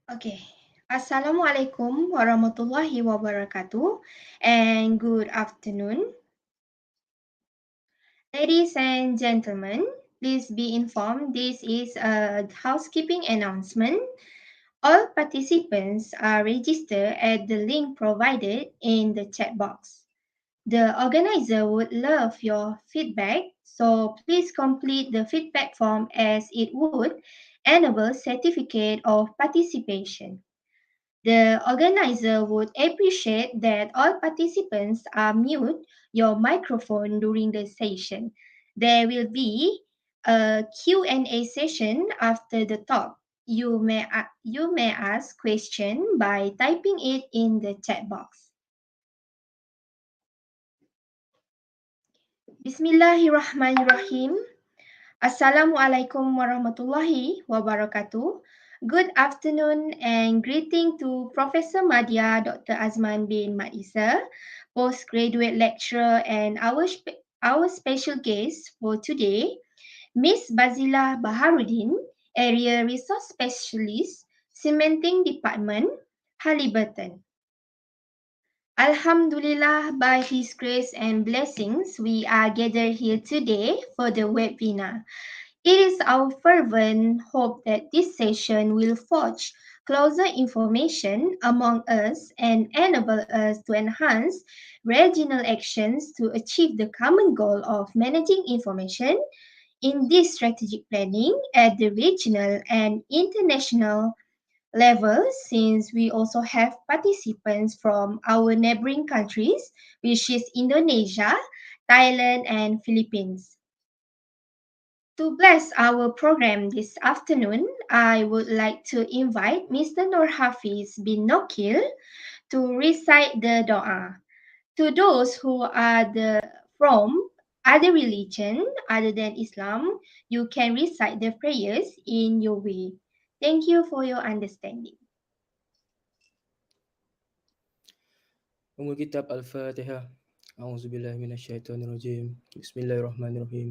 Okay. Assalamualaikum warahmatullahi wabarakatuh and good afternoon. Ladies and gentlemen, please be informed this is a housekeeping announcement. All participants are registered at the link provided in the chat box. The organizer would love your feedback, so please complete the feedback form as it would enable certificate of participation. The organizer would appreciate that all participants are mute your microphone during the session. There will be a Q&A session after the talk. You may ask question by typing it in the chat box. Bismillahirrahmanirrahim. Assalamualaikum warahmatullahi wabarakatuh. Good afternoon and greeting to Professor Madya Dr. Azman bin Maisa, postgraduate lecturer and our special guest for today, Miss Bazilah Baharuddin, Area Resource Specialist, Cementing Department, Halliburton. Alhamdulillah, by His grace and blessings, we are gathered here today for the webinar. It is our fervent hope that this session will forge closer information among us and enable us to enhance regional actions to achieve the common goal of managing information in this strategic planning at the regional and international level, since we also have participants from our neighboring countries, which is Indonesia, Thailand, and Philippines. To bless our program this afternoon, I would like to invite Mr. Nur Hafiz bin Nokil to recite the Dua. To those who are from other religion other than Islam, you can recite the prayers in your way. Thank you for your understanding. أم الكتاب الفاتحة. أعوذ بالله من الشيطان الرجيم. بسم الله الرحمن الرحيم.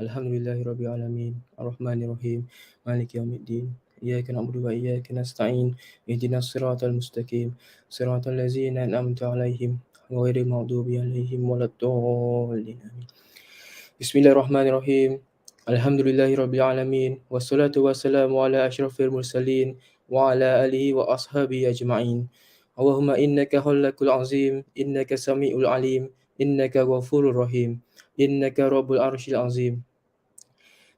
الحمد لله رب العالمين الرحمن الرحيم مالك يوم الدين إياك نعبد وإياك نستعين اهدنا الصراط المستقيم صراط الذين أنعمت عليهم غير المغضوب عليهم ولا الضالين آمين. بسم الله الرحمن الرحيم الحمد لله رب العالمين والصلاة والسلام على أشرف المرسلين وعلى آله وأصحابه أجمعين. اللهم إنك خلاق العظيم إنك سميع العليم إنك غفور رحيم إنك رب العرش العظيم.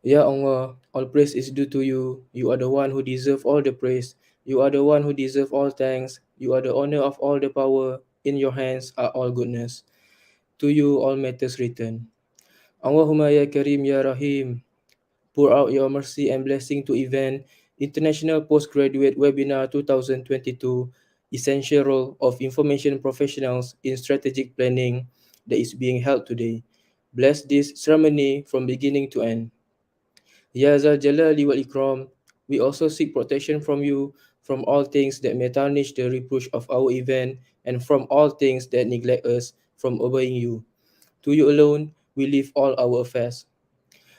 Ya Allah, all praise is due to you. You are the one who deserve all the praise. You are the one who deserve all thanks. You are the owner of all the power. In your hands are all goodness. To you all matters return. Allahumma ya Karim ya Rahim. Pour out your mercy and blessing to event International Postgraduate Webinar 2022, Essential Role of Information Professionals in Strategic Planning, that is being held today. Bless this ceremony from beginning to end. Ya Zal Jalali wal Ikram, we also seek protection from you from all things that may tarnish the reproach of our event and from all things that neglect us from obeying you. To you alone we leave all our affairs.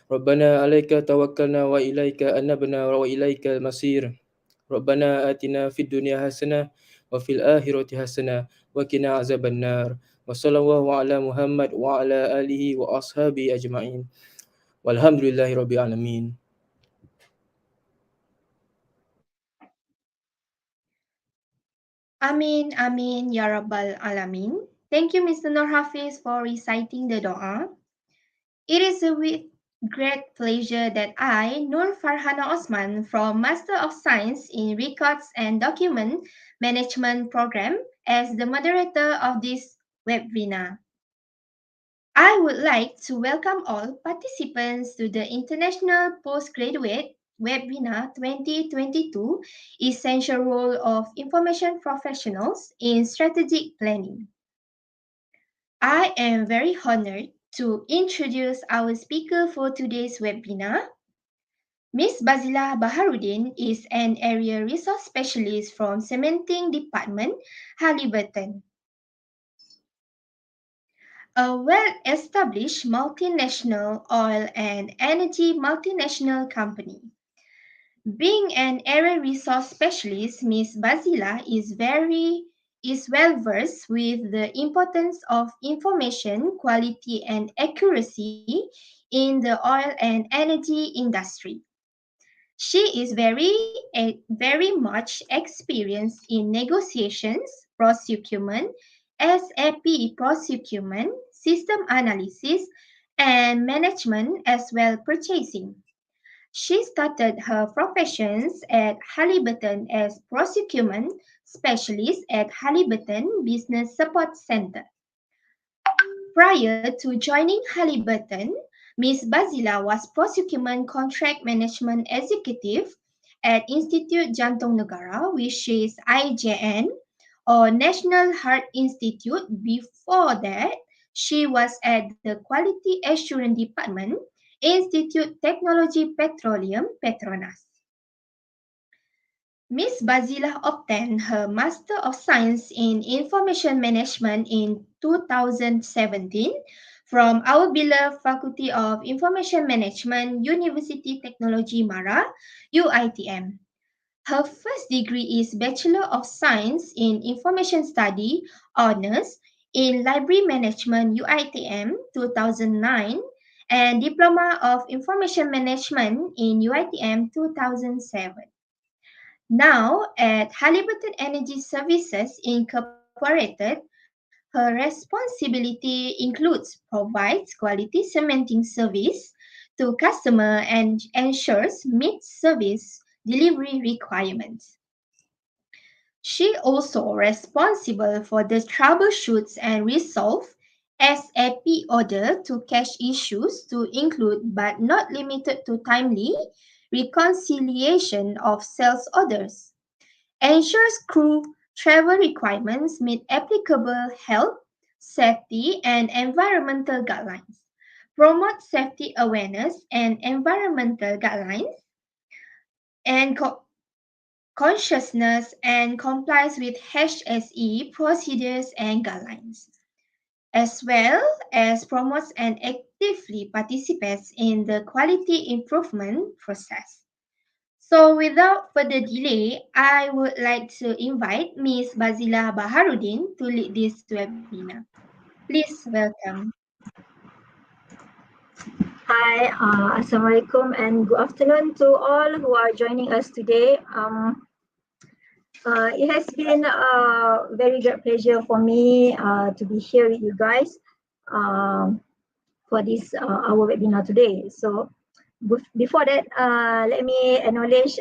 ربنا عليك توكلنا وإليك أنبنا وإليك المصير. ربنا آتنا في الدنيا حسنة وفي الآخرة حسنة وقنا عذاب النار. وصلى الله على محمد وعلى آله وأصحابه أجمعين والحمد لله رب العالمين. Amin, Amin, Ya Rabbal Alamin. Thank you, Mr. Nur Hafiz, for reciting the Dua. It is with great pleasure that I, Nur Farhana Osman from Master of Science in Records and Document Management Program, as the moderator of this webinar. I would like to welcome all participants to the International Postgraduate Webinar 2022 Essential Role of Information Professionals in Strategic Planning. I am very honored to introduce our speaker for today's webinar. Ms. Bazilah Baharuddin is an area resource specialist from Cementing Department, Halliburton, a well-established multinational oil and energy multinational company. Being an area resource specialist, Ms. Bazilah is well versed with the importance of information quality and accuracy in the oil and energy industry. She is very much experienced in negotiations, procurement, SAP procurement, system analysis, and management as well purchasing. She started her professions at Halliburton as procurement specialist at Halliburton Business Support Center. Prior to joining Halliburton, Ms. Bazilah was procurement contract management executive at Institute Jantung Negara, which is IJN, or National Heart Institute. Before that, she was at the Quality Assurance Department, Institute Technology Petroleum, Petronas. Miss Bazilah obtained her Master of Science in Information Management in 2017 from our beloved Faculty of Information Management, University Technology Mara, UITM. Her first degree is Bachelor of Science in Information Study, Honours in Library Management, UITM 2009, and Diploma of Information Management in UITM 2007. Now, at Halliburton Energy Services Incorporated, her responsibility includes provides quality cementing service to customer and ensures meets service delivery requirements. She also responsible for the troubleshoots and resolve SAP order to cash issues to include but not limited to timely reconciliation of sales orders, ensures crew travel requirements meet applicable health, safety, and environmental guidelines, promotes safety awareness and environmental guidelines, and consciousness and complies with HSE procedures and guidelines, as well as promotes and actively participates in the quality improvement process. So without further delay, I would like to invite Ms. Bazilah Baharuddin to lead this webinar. Please welcome. Hi, Assalamualaikum and good afternoon to all who are joining us today. It has been a very great pleasure for me to be here with you guys for this our webinar today. So before that, let me acknowledge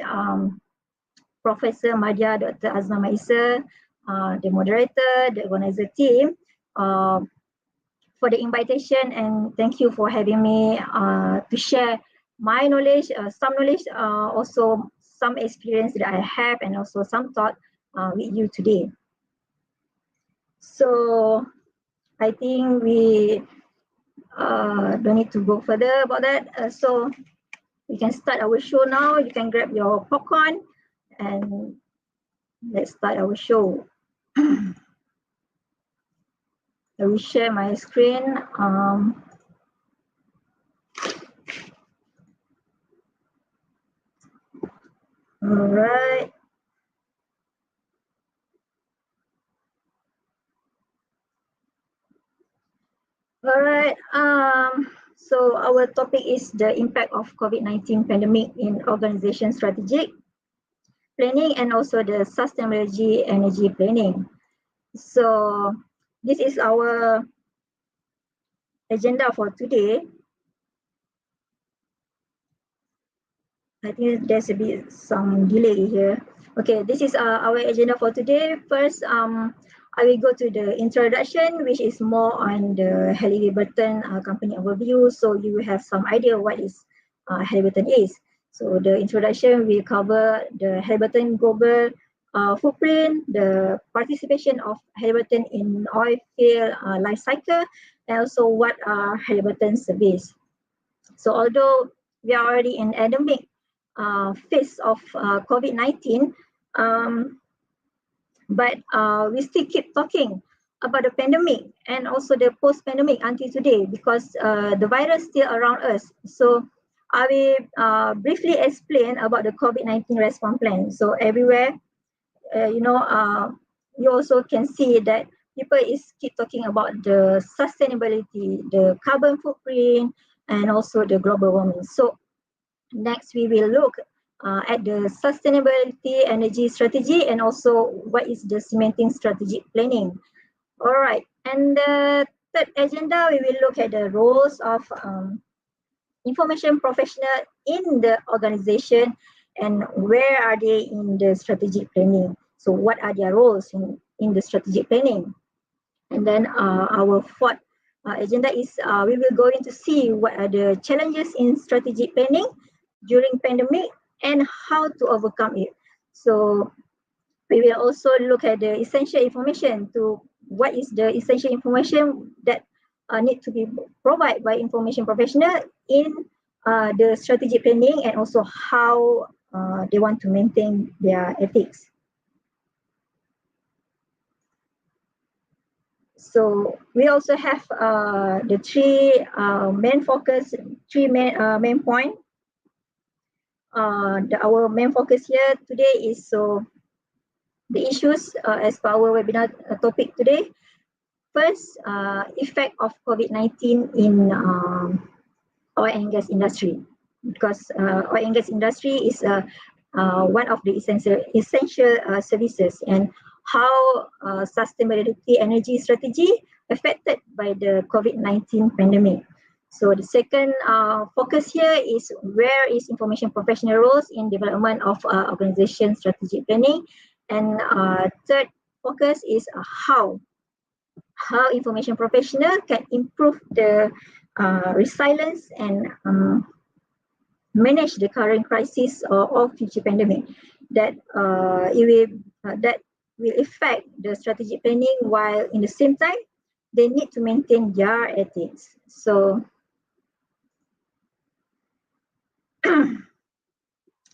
Professor Madya Dr. Azna Maisa, the moderator, the organizer team, for the invitation, and thank you for having me to share my knowledge, some knowledge, also some experience that I have, and also some thought with you today. So I think we don't need to go further about that. So we can start our show now. You can grab your popcorn and let's start our show. I will share my screen. All right. All right. So our topic is the impact of COVID-19 pandemic in organization strategic planning and also the sustainability energy planning. So this is our agenda for today. I think there's a bit some delay here. Okay, this is our agenda for today. First, I will go to the introduction, which is more on the Halliburton company overview, so you will have some idea what is Halliburton is. So the introduction will cover the Halliburton global footprint, the participation of Halliburton in oil field life cycle, and also what are Halliburton service. So although we are already in endemic phase of COVID-19, but we still keep talking about the pandemic and also the post-pandemic until today because the virus still around us. So I will briefly explain about the COVID-19 response plan. So everywhere, you also can see that people is keep talking about the sustainability, the carbon footprint, and also the global warming. So next, we will look at the sustainability energy strategy and also what is the cementing strategic planning. All right, and the third agenda, we will look at the roles of information professional in the organization and where are they in the strategic planning. So what are their roles in the strategic planning? And then our fourth agenda is we will go in to see what are the challenges in strategic planning during pandemic and how to overcome it. So we will also look at the essential information to what is the essential information that need to be provided by information professional in the strategic planning and also how they want to maintain their ethics. So we also have the three main focus, three main point. Our main focus here today is so the issues as per our webinar topic today. First, effect of COVID-19 in oil and gas industry, because oil and gas industry is one of the essential services, and how sustainability energy strategy affected by the COVID-19 pandemic. So the second focus here is where is information professional roles in development of organization strategic planning, and third focus is how information professional can improve the resilience and manage the current crisis or future pandemic that that will affect the strategic planning, while in the same time they need to maintain their ethics. So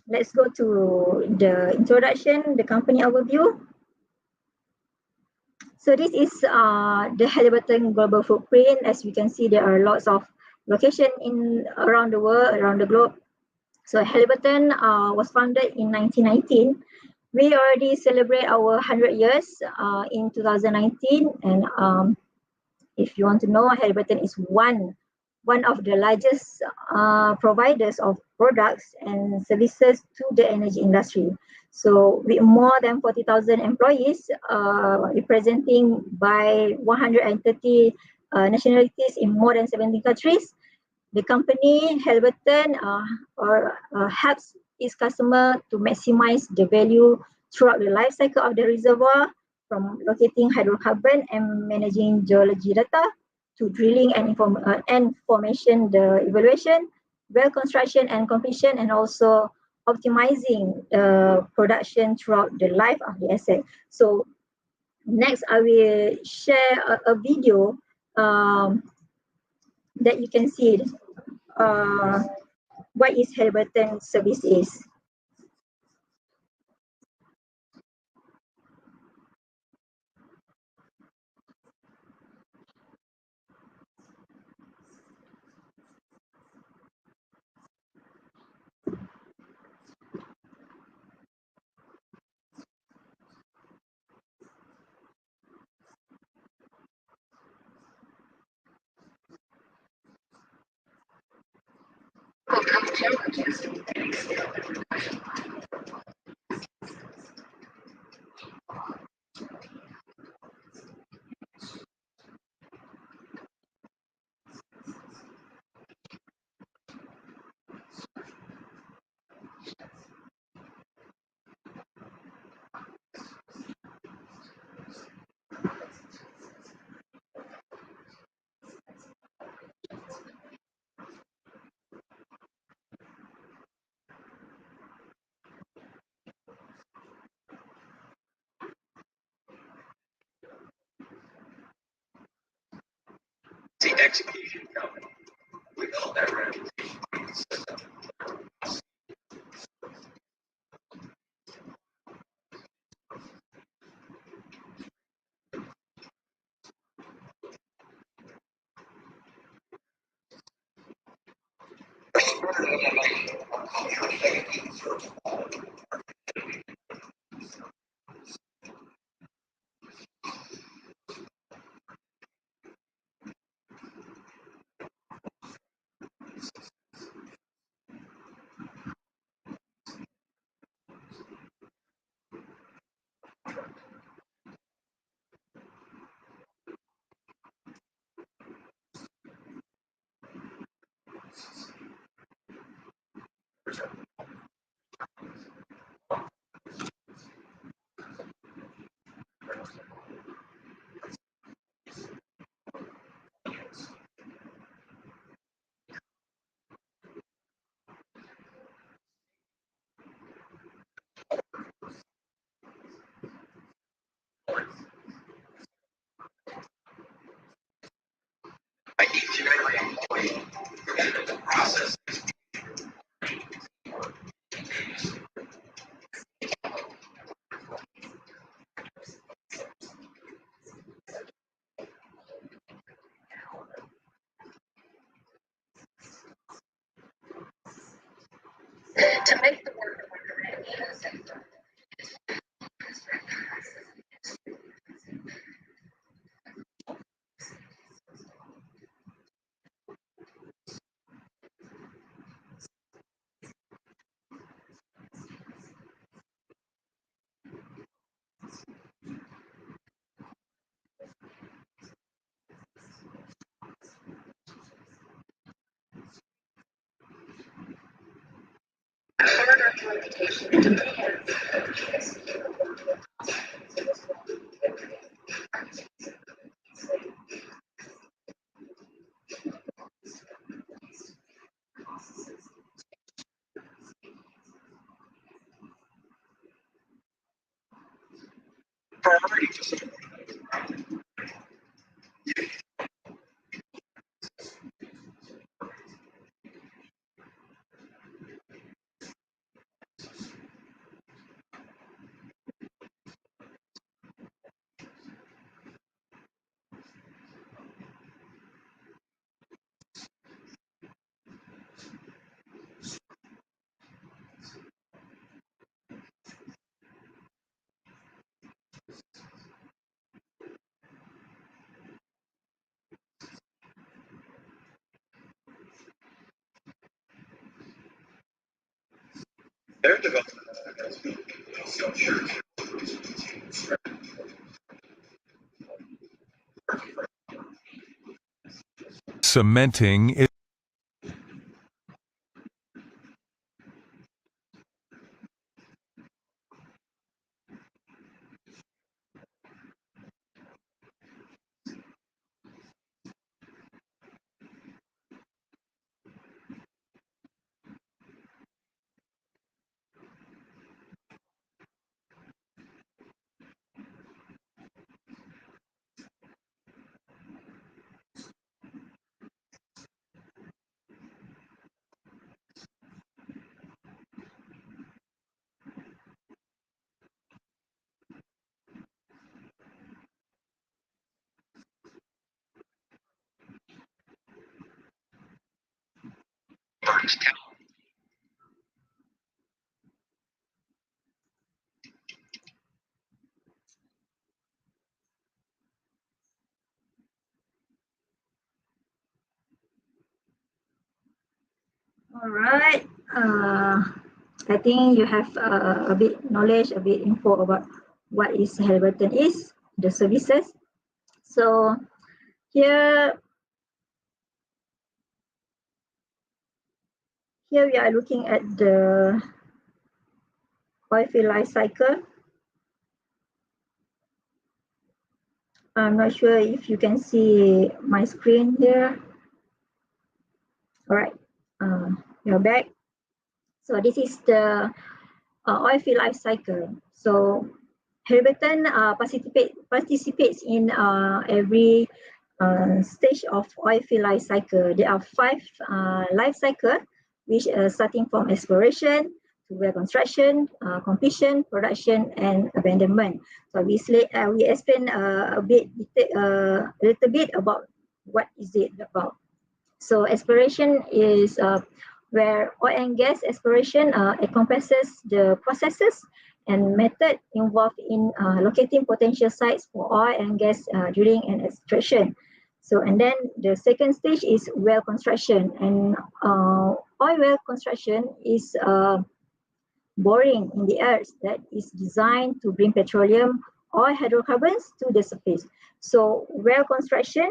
let's go to the introduction, the company overview. So this is the Halliburton global footprint. As we can see, there are lots of locations in around the world, around the globe. So Halliburton was founded in 1919. We already celebrate our 100 years in 2019, and if you want to know, Halliburton is one of the largest providers of products and services to the energy industry. So with more than 40,000 employees, representing by 130 nationalities in more than 70 countries, the company Halliburton helps its customer to maximize the value throughout the life cycle of the reservoir, from locating hydrocarbon and managing geology data to drilling and formation, the evaluation, well construction and completion, and also optimizing the production throughout the life of the asset. So next, I will share a video that you can see what is Halliburton service is. The execution company with all that reputation. By each and every employee in the process. To make the work of our sector. Harder computation demands. Priority to support. Their development Cementing is All right. I think you have a bit knowledge, a bit info about what is Halliburton is, the services. So here we are looking at the oil field life cycle. I'm not sure if you can see my screen here. All right, you're back. So this is the oil field life cycle. So Halliburton participates in every stage of oil field life cycle. There are 5 life cycle, which starting from exploration to well construction, completion, production, and abandonment. So we explain a little bit about what is it about. So exploration is where oil and gas exploration encompasses the processes and method involved in locating potential sites for oil and gas drilling and extraction. So, and then the second stage is well construction, and oil well construction is boring in the earth that is designed to bring petroleum or hydrocarbons to the surface. So, well construction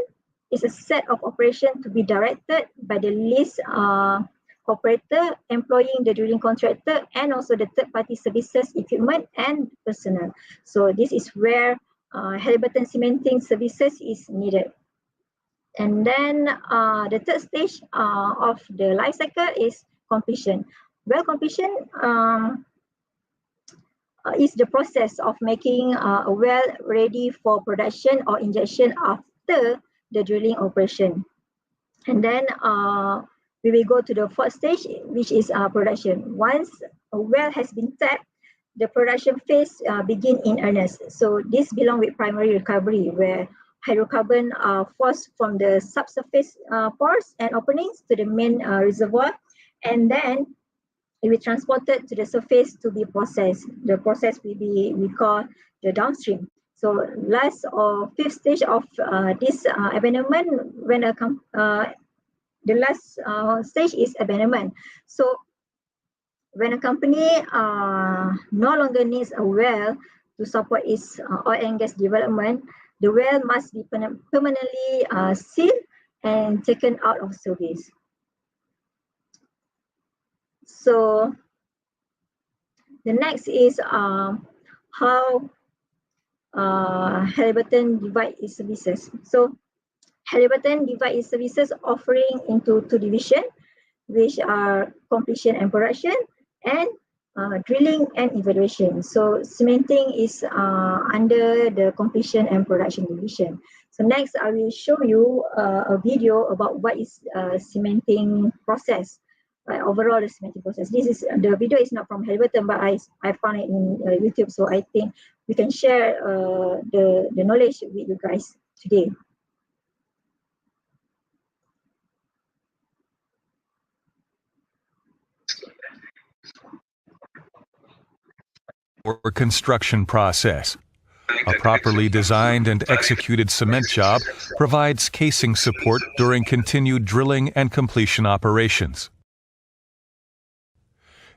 is a set of operations to be directed by the lease operator employing the drilling contractor and also the third-party services, equipment and personnel. So this is where Halliburton cementing services is needed. And then the third stage of the life cycle is completion. Well, completion is the process of making a well ready for production or injection after the drilling operation. And then we will go to the fourth stage, which is production. Once a well has been tapped, the production phase begin in earnest. So this belong with primary recovery, where hydrocarbon are forced from the subsurface pores and openings to the main reservoir, and then it will be transported to the surface to be processed. The process we call the downstream. So last or fifth stage of this abandonment, when the last stage is abandonment. So when a company no longer needs a well to support its oil and gas development, the well must be permanently sealed and taken out of service. So the next is how Halliburton divide its services. So Halliburton divide its services offering into two divisions, which are completion and production, and drilling and evaluation. So cementing is under the completion and production division. So next I will show you a video about what is cementing process. Overall the cementing process. The video is not from Halliburton, but I found it in YouTube, so I think we can share the knowledge with you guys today. or construction process. A properly designed and executed cement job provides casing support during continued drilling and completion operations.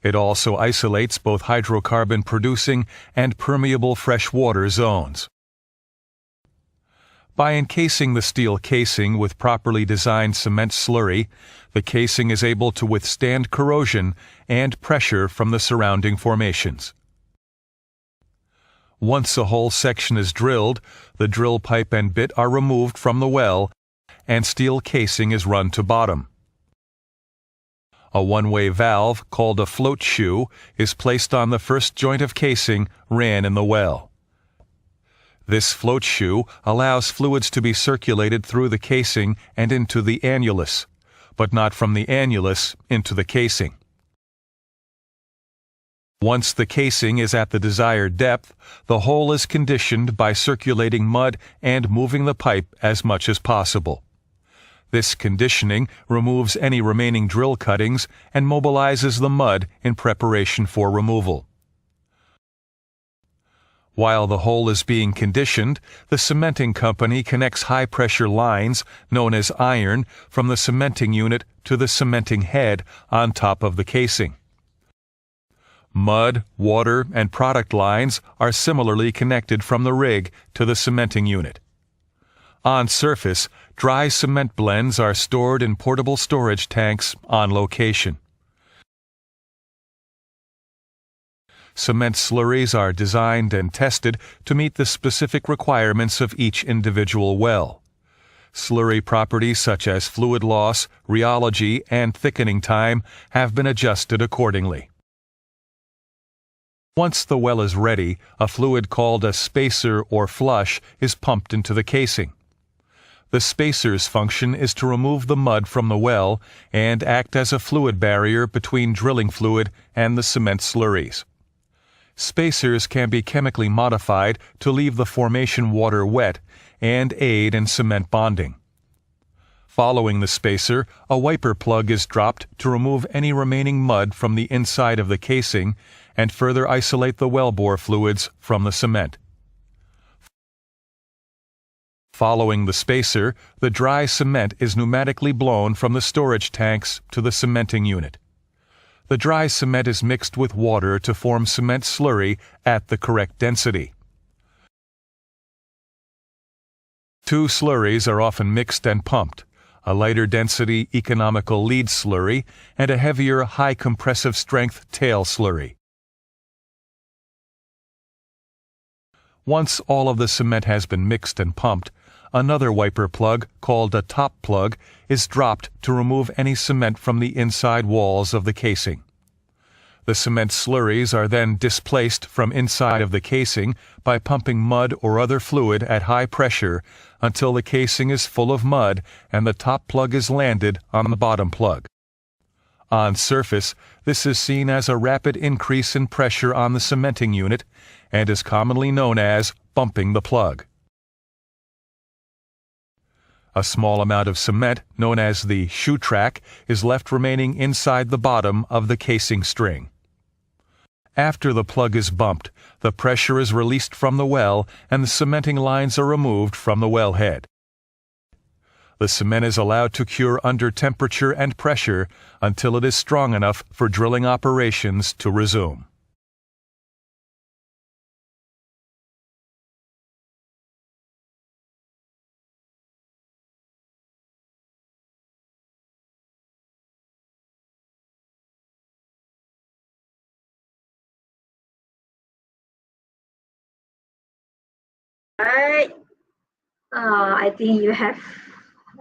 It also isolates both hydrocarbon-producing and permeable freshwater zones. By encasing the steel casing with properly designed cement slurry, the casing is able to withstand corrosion and pressure from the surrounding formations. Once a whole section is drilled, the drill pipe and bit are removed from the well, and steel casing is run to bottom. A one-way valve, called a float shoe, is placed on the first joint of casing ran in the well. This float shoe allows fluids to be circulated through the casing and into the annulus, but not from the annulus into the casing. Once the casing is at the desired depth, the hole is conditioned by circulating mud and moving the pipe as much as possible. This conditioning removes any remaining drill cuttings and mobilizes the mud in preparation for removal. While the hole is being conditioned, the cementing company connects high-pressure lines, known as iron, from the cementing unit to the cementing head on top of the casing. Mud, water, and product lines are similarly connected from the rig to the cementing unit. On surface, dry cement blends are stored in portable storage tanks on location. Cement slurries are designed and tested to meet the specific requirements of each individual well. Slurry properties such as fluid loss, rheology, and thickening time have been adjusted accordingly. Once the well is ready, a fluid called a spacer or flush is pumped into the casing. The spacer's function is to remove the mud from the well and act as a fluid barrier between drilling fluid and the cement slurries. Spacers can be chemically modified to leave the formation water wet and aid in cement bonding. Following the spacer, a wiper plug is dropped to remove any remaining mud from the inside of the casing and further isolate the wellbore fluids from the cement. Following the spacer, the dry cement is pneumatically blown from the storage tanks to the cementing unit. The dry cement is mixed with water to form cement slurry at the correct density. Two slurries are often mixed and pumped, a lighter density economical lead slurry and a heavier high compressive strength tail slurry. Once all of the cement has been mixed and pumped, another wiper plug, called a top plug, is dropped to remove any cement from the inside walls of the casing. The cement slurries are then displaced from inside of the casing by pumping mud or other fluid at high pressure until the casing is full of mud and the top plug is landed on the bottom plug. On surface, this is seen as a rapid increase in pressure on the cementing unit and is commonly known as bumping the plug. A small amount of cement, known as the shoe track, is left remaining inside the bottom of the casing string. After the plug is bumped, the pressure is released from the well and the cementing lines are removed from the wellhead. The cement is allowed to cure under temperature and pressure until it is strong enough for drilling operations to resume. Right. I think you have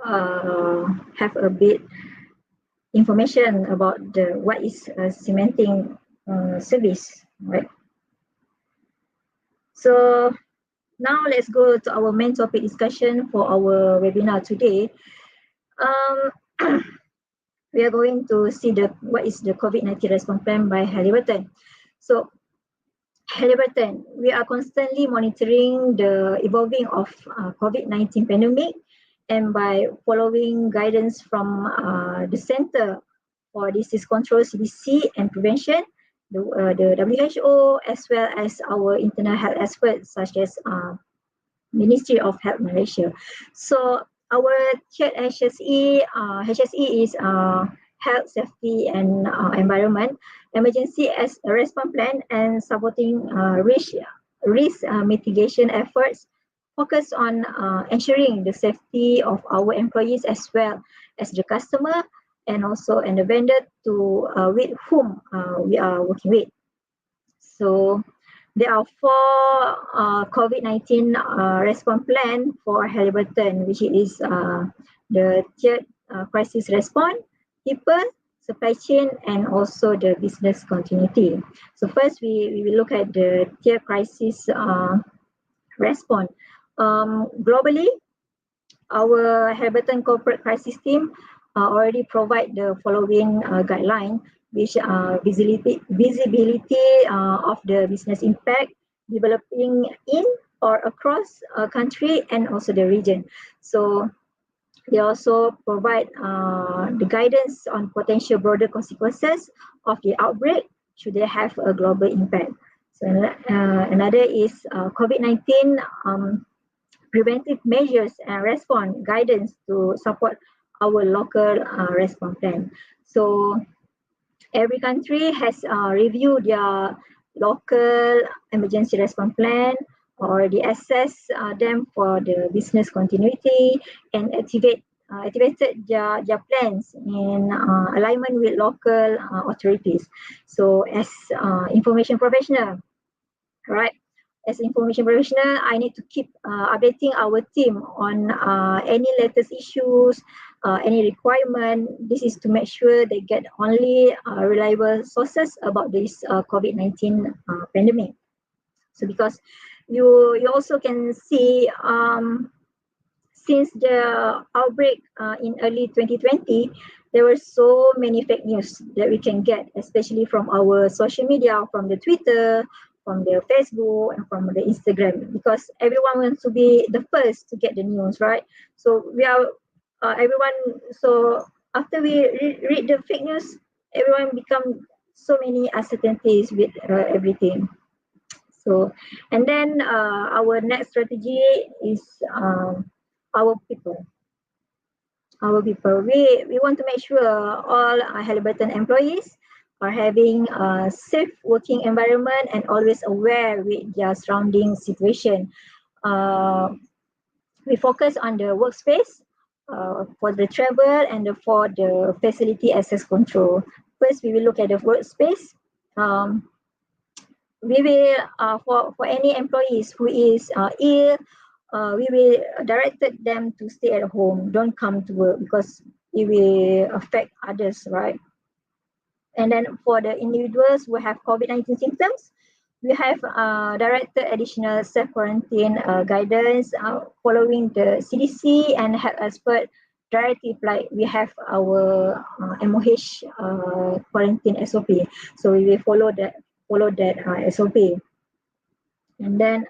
a bit information about what is a cementing service, right? So now let's go to our main topic discussion for our webinar today. We are going to see what is the COVID-19 response plan by Halliburton. So Halliburton, we are constantly monitoring the evolving of COVID-19 pandemic, and by following guidance from the Center for Disease Control, CDC, and Prevention, the WHO, as well as our internal health experts such as Ministry of Health Malaysia. So our third HSE is Health, Safety, and Environment, Emergency as a Response Plan, and supporting risk mitigation efforts focus on ensuring the safety of our employees as well as the customer and the vendor with whom we are working with. So there are four COVID-19 response plan for Halliburton, which is the third crisis response, people, supply chain, and also the business continuity. So first, we will look at the third crisis response. Globally, our Halliburton corporate crisis team already provide the following guideline, which visibility of the business impact developing in or across a country and also the region. So they also provide the guidance on potential broader consequences of the outbreak should they have a global impact. So another is COVID-19 preventive measures and response guidance to support our local response plan. So every country has reviewed their local emergency response plan or they assess them for the business continuity and activated their plans in alignment with local authorities. So as information professional, right? As information professional, I need to keep updating our team on any latest issues, any requirement. This is to make sure they get only reliable sources about this COVID-19 pandemic. So because you also can see since the outbreak in early 2020, there were so many fake news that we can get, especially from our social media, from the Twitter, from the Facebook, and from the Instagram, because everyone wants to be the first to get the news, right? So we are everyone, so after we read the fake news, everyone become so many uncertainties with everything. So, and then our next strategy is our people. Our people. We want to make sure all Halliburton employees are having a safe working environment and always aware with their surrounding situation. Uh, we focus on the workspace for the travel and for the facility access control. First, we will look at the workspace. We will for any employees who is ill, we will directed them to stay at home, don't come to work because it will affect others, right? And then for the individuals who have COVID-19 symptoms, we have directed additional self-quarantine guidance following the CDC and health expert directive, like we have our MOH quarantine SOP. So we will follow that SOP. And then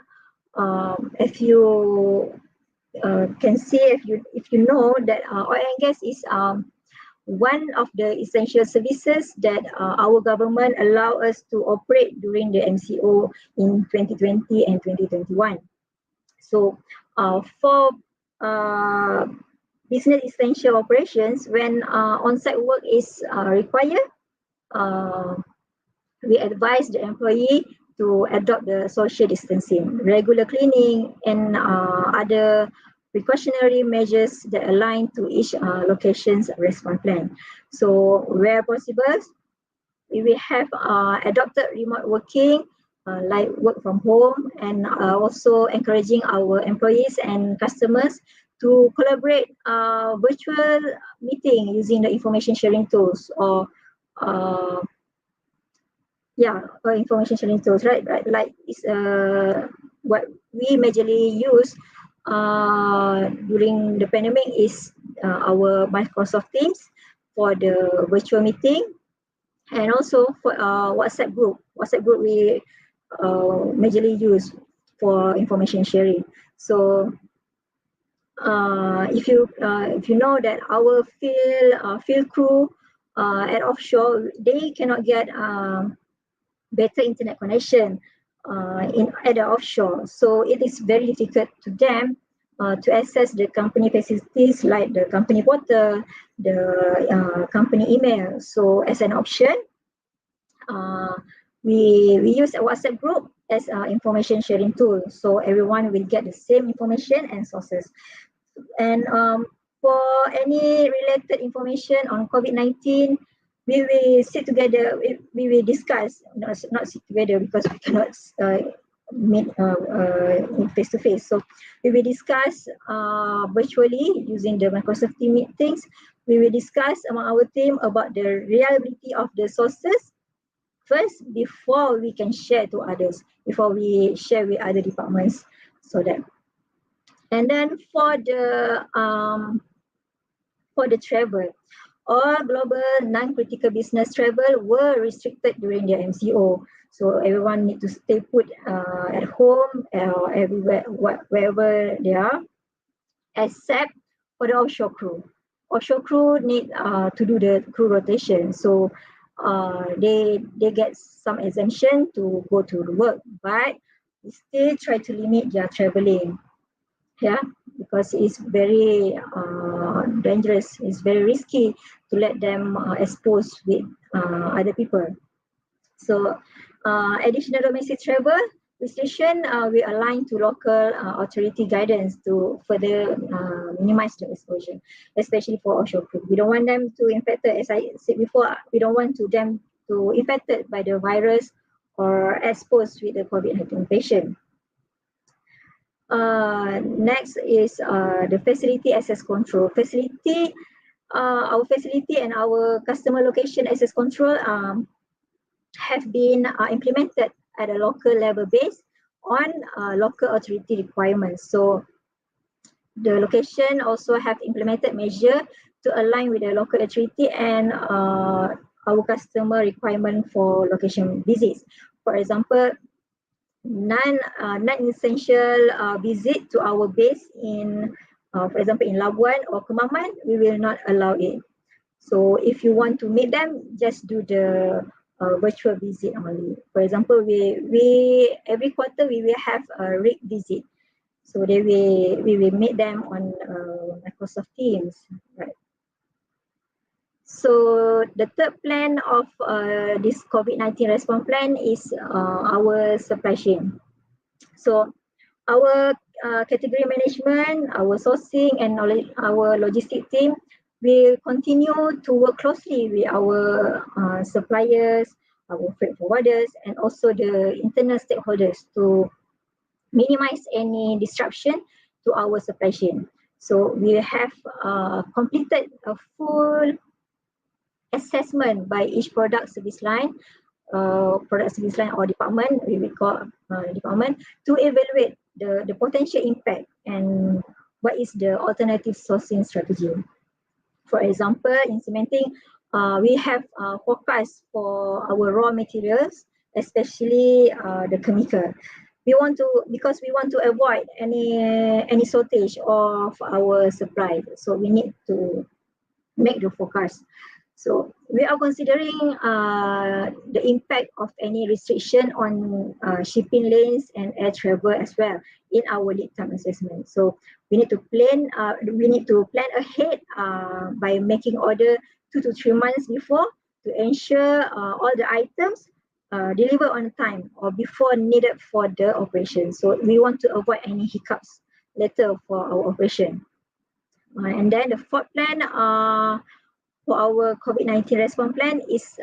if you can see, if you know that oil and gas is one of the essential services that our government allow us to operate during the MCO in 2020 and 2021. So for business essential operations, when on-site work is required, we advise the employee to adopt the social distancing, regular cleaning, and other precautionary measures that align to each location's response plan. So where possible, we will have adopted remote working, like work from home, and also encouraging our employees and customers to collaborate virtual meeting using the information sharing tools or information sharing tools, right? Like it's what we majorly use during the pandemic is our Microsoft Teams for the virtual meeting, and also for WhatsApp group. WhatsApp group we majorly use for information sharing. So if you know that our field crew at offshore, they cannot get better internet connection at the offshore. So it is very difficult to them to access the company facilities like the company portal, the company email. So as an option, we use a WhatsApp group as information sharing tool. So everyone will get the same information and sources. And for any related information on COVID-19, we will sit together, we will discuss, not sit together because we cannot meet face to face. So we will discuss virtually using the Microsoft Teams meetings. We will discuss among our team about the reliability of the sources first before we can share to others, before we share with other departments. So that. And then for the travel, all global non-critical business travel were restricted during the MCO. So everyone need to stay put at home or everywhere, wherever they are, except for the offshore crew. Offshore crew need to do the crew rotation. So they get some exemption to go to work, but we still try to limit their traveling. Yeah, because it's very dangerous, it's very risky to let them expose with other people. So additional domestic travel restriction we align to local authority guidance to further minimize the exposure, especially for offshore crew. We don't want them to infected, as I said before, we don't want them to infected by the virus or exposed with the COVID-19 patient. Next is the facility access control. Our facility and our customer location access control have been implemented at a local level based on local authority requirements. So the location also have implemented measure to align with the local authority and our customer requirement for location visits. For example, non-essential visit to our base in For example, in Labuan or Kemaman, we will not allow it. So if you want to meet them, just do the virtual visit only. For example, we every quarter we will have a rig visit. So we will meet them on Microsoft Teams, right? So the third plan of this COVID-19 response plan is our supply chain. So our category management, our sourcing and our logistic team will continue to work closely with our suppliers, our freight forwarders and also the internal stakeholders to minimize any disruption to our supply chain. So we have completed a full assessment by each product service line or department, we will call department, to evaluate the potential impact and what is the alternative sourcing strategy. For example, in cementing, we have forecast for our raw materials, especially the chemical. Because we want to avoid any shortage of our supply, so we need to make the forecast. So we are considering the impact of any restriction on shipping lanes and air travel as well in our lead time assessment. So we need to plan. Ahead by making order 2 to 3 months before to ensure all the items deliver on time or before needed for the operation. So we want to avoid any hiccups later for our operation. And then the fourth plan for our COVID-19 response plan is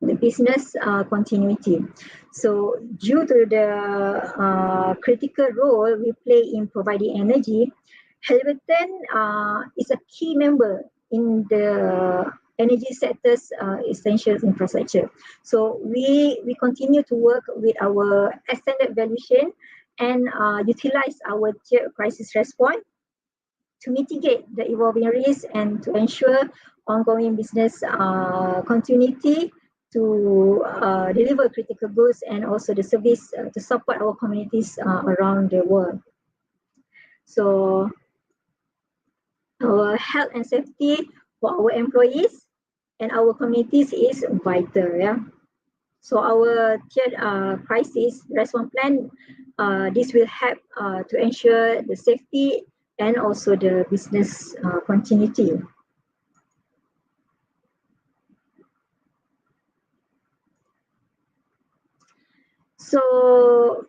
the business continuity. So due to the critical role we play in providing energy, Halliburton is a key member in the energy sector's essential infrastructure. So we continue to work with our extended value chain and utilize our tiered crisis response to mitigate the evolving risks and to ensure ongoing business continuity to deliver critical goods and also the service to support our communities around the world. So our health and safety for our employees and our communities is vital. Yeah. So our tiered crisis response plan, this will help to ensure the safety and also the business continuity. So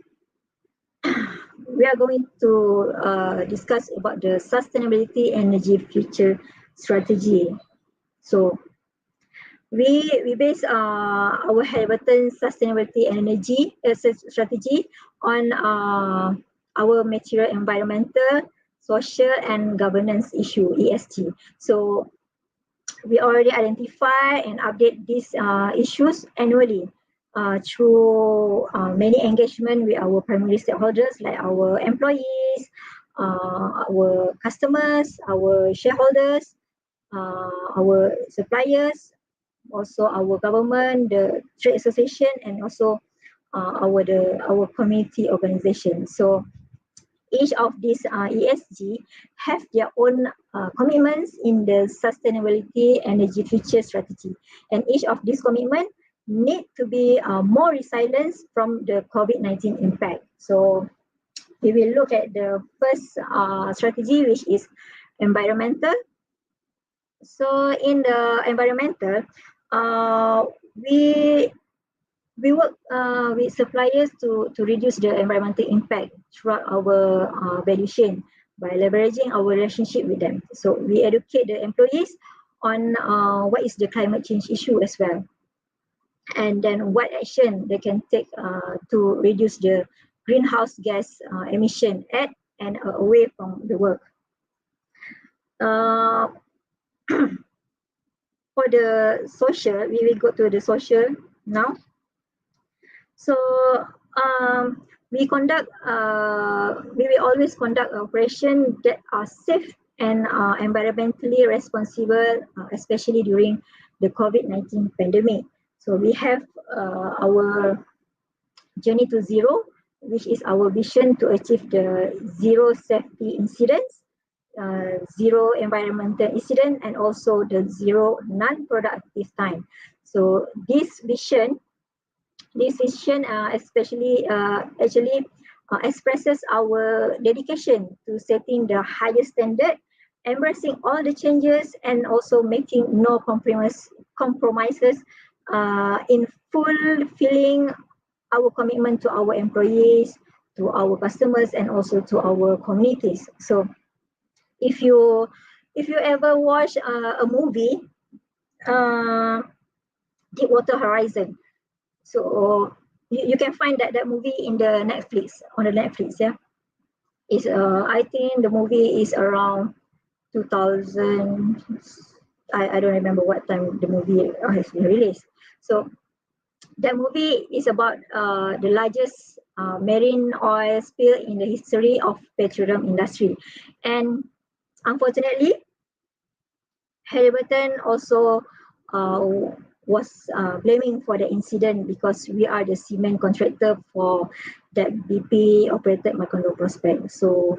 we are going to discuss about the sustainability energy future strategy. So we base our Halliburton sustainability energy strategy on our material environmental, social and governance issue, ESG. So we already identify and update these issues annually through many engagement with our primary stakeholders like our employees, our customers, our shareholders, our suppliers, also our government, the trade association and also our community organization. So each of these ESG have their own commitments in the sustainability energy future strategy, and each of these commitments need to be more resilient from the COVID-19 impact. So we will look at the first strategy, which is environmental. So in the environmental, we work with suppliers to reduce the environmental impact throughout our value chain by leveraging our relationship with them. So we educate the employees on what is the climate change issue as well, and then what action they can take to reduce the greenhouse gas emission at and away from the work. For the social, we will go to the social now. So we will always conduct operations that are safe and environmentally responsible, especially during the COVID-19 pandemic. So we have our journey to zero which is our vision to achieve the zero safety incidents, zero environmental incident, and also the zero non-productive time. So this vision especially actually expresses our dedication to setting the highest standard, embracing all the changes, and also making no compromises in fulfilling our commitment to our employees, to our customers, and also to our communities. So if you ever watch a movie, uh, Deepwater Horizon, so you can find that movie in the Netflix, on the Netflix. Yeah, is I think the movie is around 2000. I don't remember what time the movie has been released. So that movie is about the largest marine oil spill in the history of petroleum industry, and unfortunately, Halliburton also uh, was blaming for the incident because we are the cement contractor for that BP operated Macondo prospect. So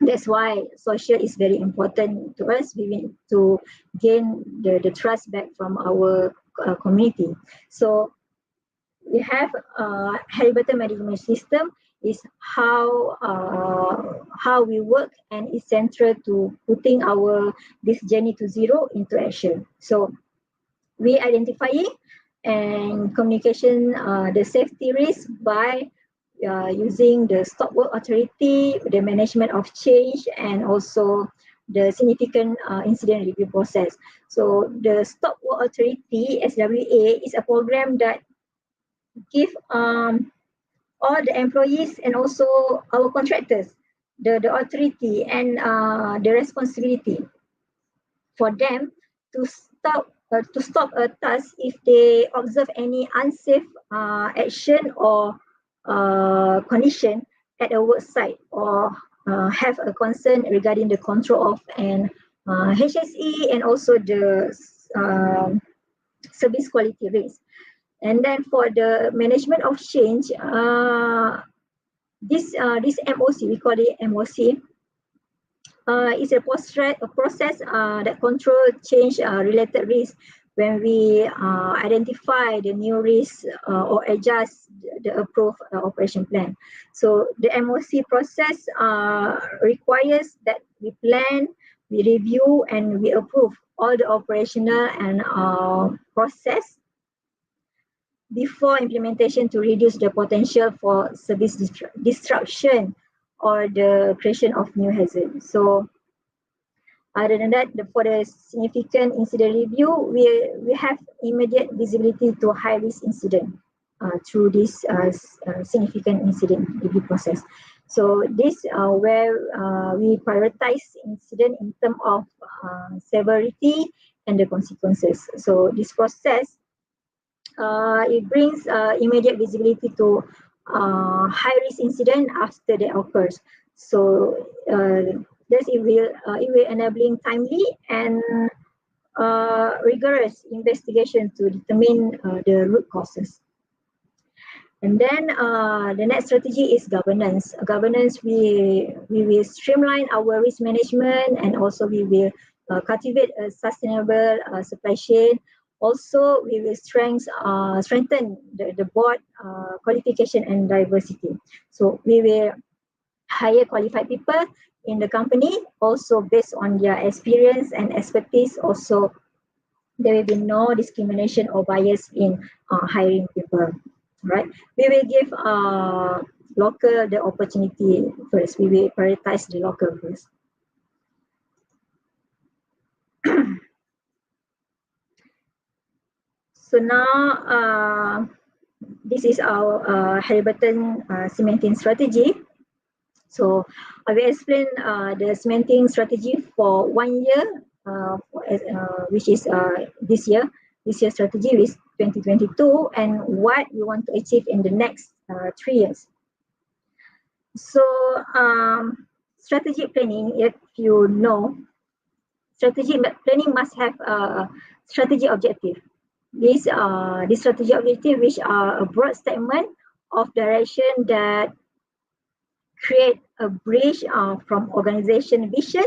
that's why social is very important to us. We need to gain the trust back from our community. So we have Halliburton management system is how we work, and is central to putting our this journey to zero into action. So we identifying and communication the safety risk by using the stop work authority, the management of change, and also the significant incident review process. So the stop work authority SWA is a program that give all the employees and also our contractors the authority and the responsibility for them to stop a task if they observe any unsafe action or condition at a work site, or have a concern regarding the control of an HSE and also the service quality risk. And then for the management of change, this MOC, we call it MOC, is a process that control change related risk when we identify the new risk or adjust the approved operation plan. So the MOC process requires that we plan, we review, and we approve all the operational and process before implementation to reduce the potential for service disruption or the creation of new hazards. So other than that, for the significant incident review, we have immediate visibility to high risk incident through this significant incident review process. So this where we prioritize incident in terms of severity and the consequences. So this process it brings immediate visibility to high risk incident after they occurs. So this it will enabling timely and rigorous investigation to determine the root causes. And then the next strategy is governance. Governance, we will streamline our risk management, and also we will cultivate a sustainable supply chain. Also, we will strengthen the board qualification and diversity. So we will hire qualified people in the company, also based on their experience and expertise. Also, there will be no discrimination or bias in hiring people. Right? We will give local the opportunity first. We will prioritize the local first. So now this is our Halliburton cementing strategy. So I will explain the cementing strategy for 1 year, which is this year. This year's strategy is 2022, and what we want to achieve in the next 3 years. So strategic planning, if you know, strategic planning must have a strategy objective. This strategy objective, which are a broad statement of direction that create a bridge from organization vision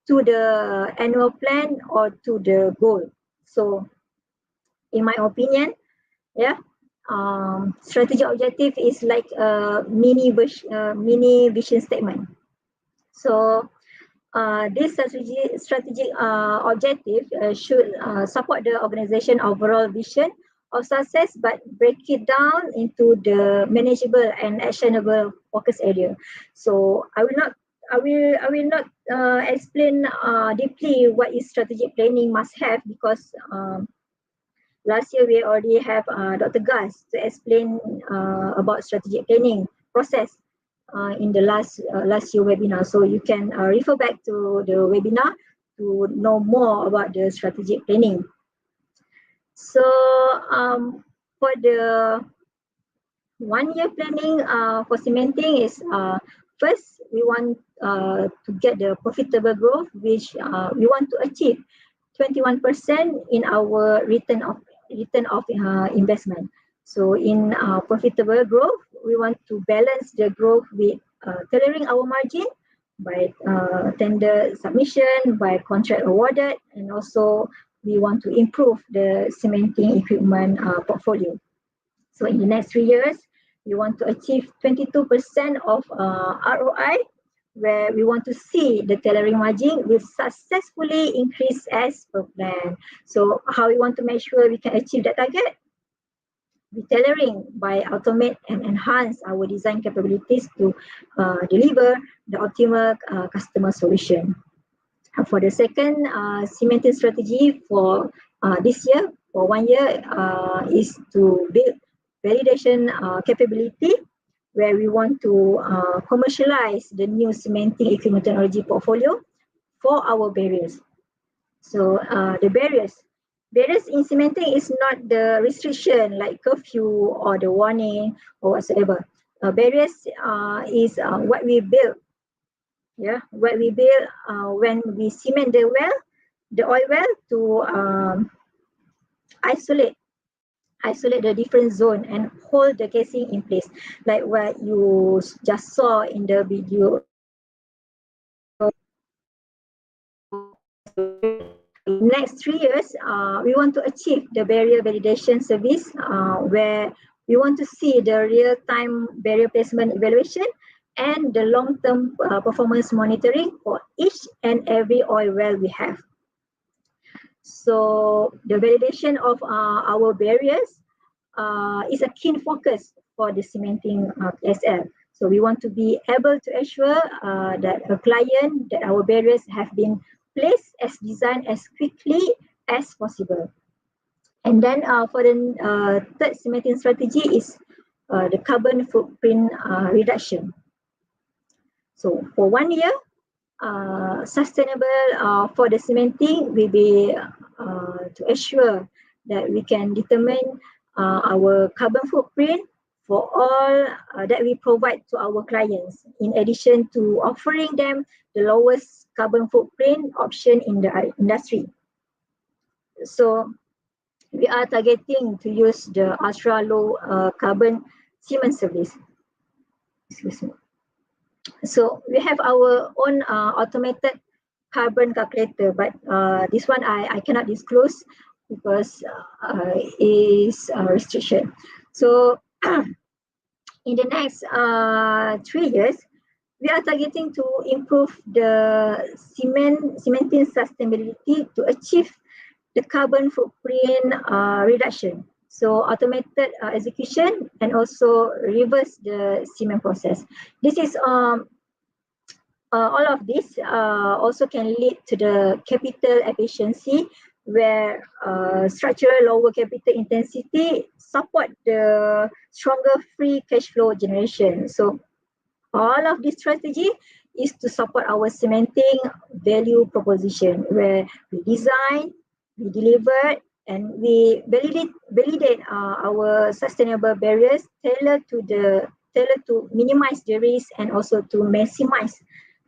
to the annual plan or to the goal. So in my opinion, yeah, strategic objective is like a mini vision statement. So this strategic objective should support the organization overall vision of success, but break it down into the manageable and actionable focus area. So I will not explain deeply what is strategic planning must have, because last year we already have Dr. Gus to explain about strategic planning process in the last year webinar. So you can refer back to the webinar to know more about the strategic planning. So for the 1 year planning for cementing is first we want to get the profitable growth, which we want to achieve 21% in our return of investment. So in profitable growth, we want to balance the growth with tailoring our margin by tender submission, by contract awarded, and also we want to improve the cementing equipment portfolio. So in the next 3 years, we want to achieve 22% of ROI, where we want to see the tailoring margin will successfully increase as per plan. So how we want to make sure we can achieve that target? Tailoring by automate and enhance our design capabilities to deliver the optimal customer solution. For the second cementing strategy for this year, for 1 year, is to build validation capability, where we want to commercialize the new cementing equipment technology portfolio for our barriers. So the barriers in cementing is not the restriction like curfew or the warning or whatsoever. Barriers is what we build. Yeah, what we build when we cement the oil well, to isolate the different zone and hold the casing in place, like what you just saw in the video. Next 3 years, we want to achieve the barrier validation service, where we want to see the real-time barrier placement evaluation and the long-term performance monitoring for each and every oil well we have. So the validation of our barriers is a keen focus for the cementing SL. So we want to be able to assure that a client that our barriers have been placed as designed as quickly as possible. And then for the third cementing strategy is the carbon footprint reduction. So for 1 year, sustainable for the cementing will be to assure that we can determine our carbon footprint for all that we provide to our clients, in addition to offering them the lowest carbon footprint option in the industry. So we are targeting to use the ultra low carbon cement service. Excuse me. So we have our own automated carbon calculator, but this one I cannot disclose because is a restriction. So in the next 3 years, we are targeting to improve the cementing sustainability to achieve the carbon footprint reduction. So automated execution and also reverse the cement process. This is all of this also can lead to the capital efficiency, where structural lower capital intensity support the stronger free cash flow generation. So all of this strategy is to support our cementing value proposition, where we design, we deliver, and we validate our sustainable barriers tailored to minimize the risk and also to maximize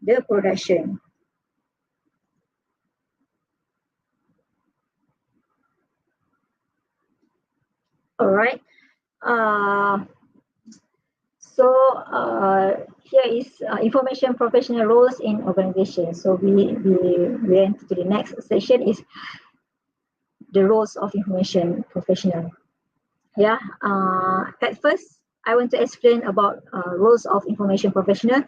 the production. All right. So here is information professional roles in organizations. So we went to the next session is the roles of information professional. Yeah. At first, I want to explain about roles of information professional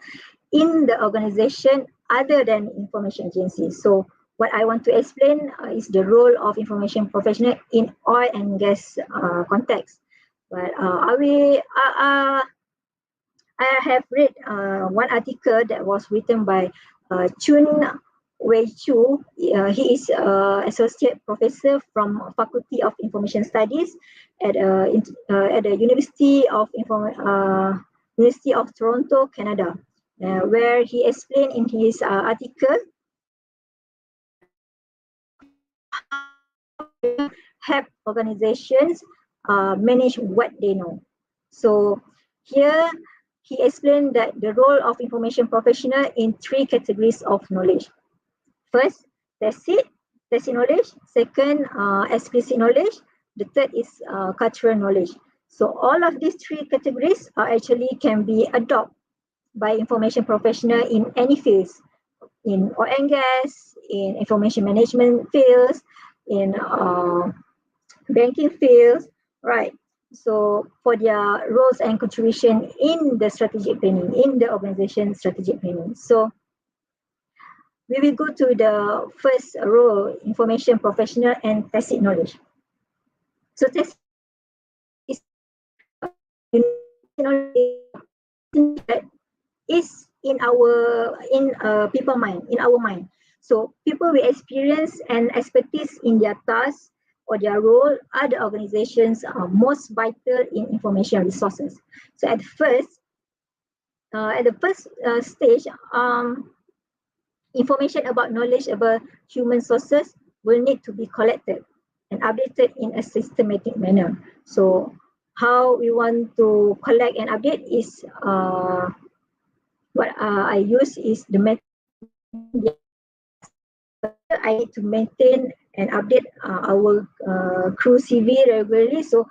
in the organization other than information agencies. So what I want to explain is the role of information professional in oil and gas context. But I have read one article that was written by Chun Wei Chu. He is associate professor from Faculty of Information Studies at the University of Toronto, Canada, where he explained in his article help organizations manage what they know. So here he explained that the role of information professional in three categories of knowledge. First, tacit knowledge. Second, explicit knowledge. The third is cultural knowledge. So all of these three categories are actually can be adopted by information professional in any fields, in oil and gas, in information management fields, in banking fields, right? So for their roles and contribution in the strategic planning, in the organization strategic planning. So we will go to the first role, information professional and tacit knowledge. So tacit is that is in people mind, in our mind. So people with experience and expertise in their task or their role are the organizations most vital in information resources. So at the first stage, information about knowledge about human sources will need to be collected and updated in a systematic manner. So how we want to collect and update is what I use is the method. I need to maintain and update our crew CV regularly so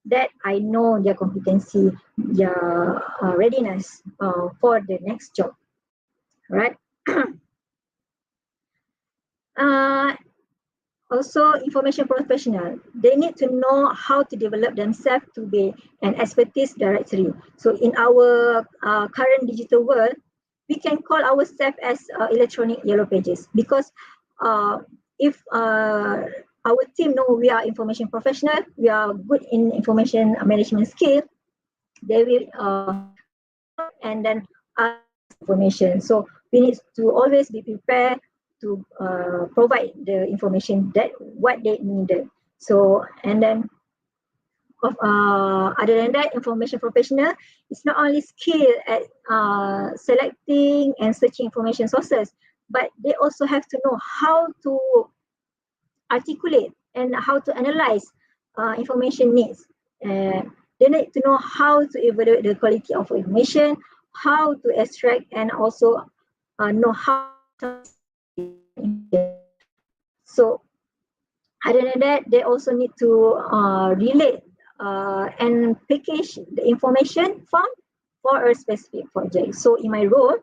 that I know their competency, their readiness for the next job, right? uh, Also, information professional, they need to know how to develop themselves to be an expertise directory. So in our current digital world, we can call ourselves as electronic yellow pages because if our team know we are information professional, we are good in information management skill, they will and then information. So we need to always be prepared to provide the information that what they needed. So and then other than that, information professional is not only skilled at selecting and searching information sources, but they also have to know how to articulate and how to analyze information needs. They need to know how to evaluate the quality of information, how to extract, and also know how to. So other than that, they also need to relate and package the information for a specific project. So in my role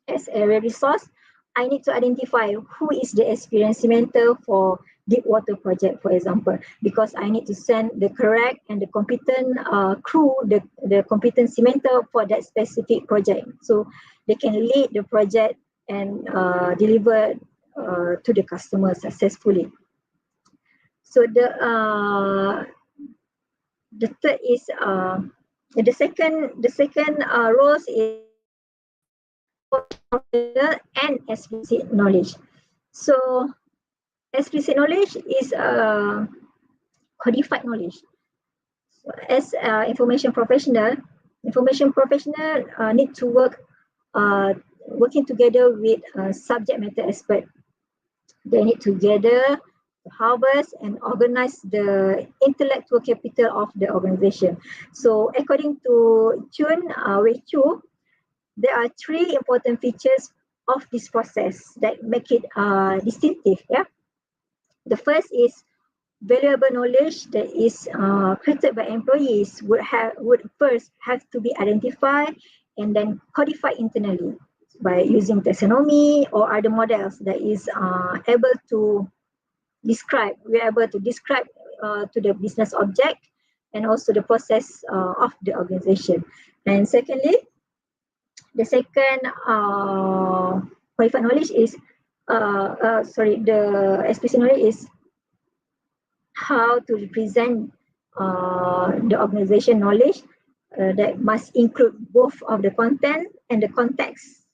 as a resource, I need to identify who is the experienced cementer for deep water project, for example, because I need to send the correct and the competent crew, the competent cementer for that specific project. So they can lead the project and deliver to the customer successfully. So the third is the second roles is and explicit knowledge. So explicit knowledge is codified knowledge. So as information professional need to working together with subject matter expert. They need to gather, harvest, and organize the intellectual capital of the organization. So according to Chun Wei Chu, there are three important features of this process that make it distinctive. Yeah. The first is valuable knowledge that is created by employees would first have to be identified and then codified internally by using taxonomy or other models that is able to describe, we're able to describe to the business object and also the process of the organization. And secondly, the second qualified knowledge is the explicit knowledge is how to represent the organization knowledge that must include both of the content and the context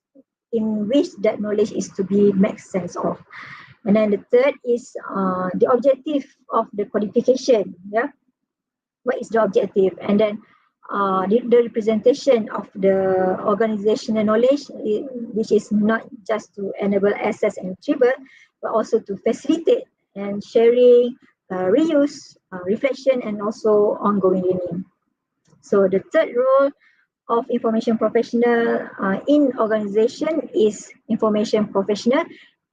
in which that knowledge is to be make sense of. And then the third is the objective of the codification. Yeah, what is the objective? And then the representation of the organizational knowledge, which is not just to enable access and retrieval, but also to facilitate and sharing, reuse, reflection, and also ongoing learning. So the third role of information professional in organization is information professional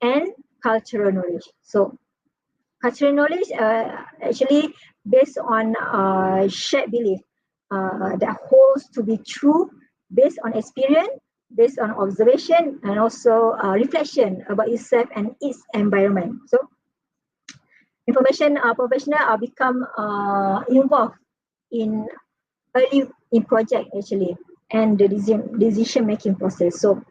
and cultural knowledge. So cultural knowledge actually based on shared belief that holds to be true based on experience, based on observation, and also reflection about itself and its environment. So information professional are become involved in early in project actually and the decision making process. So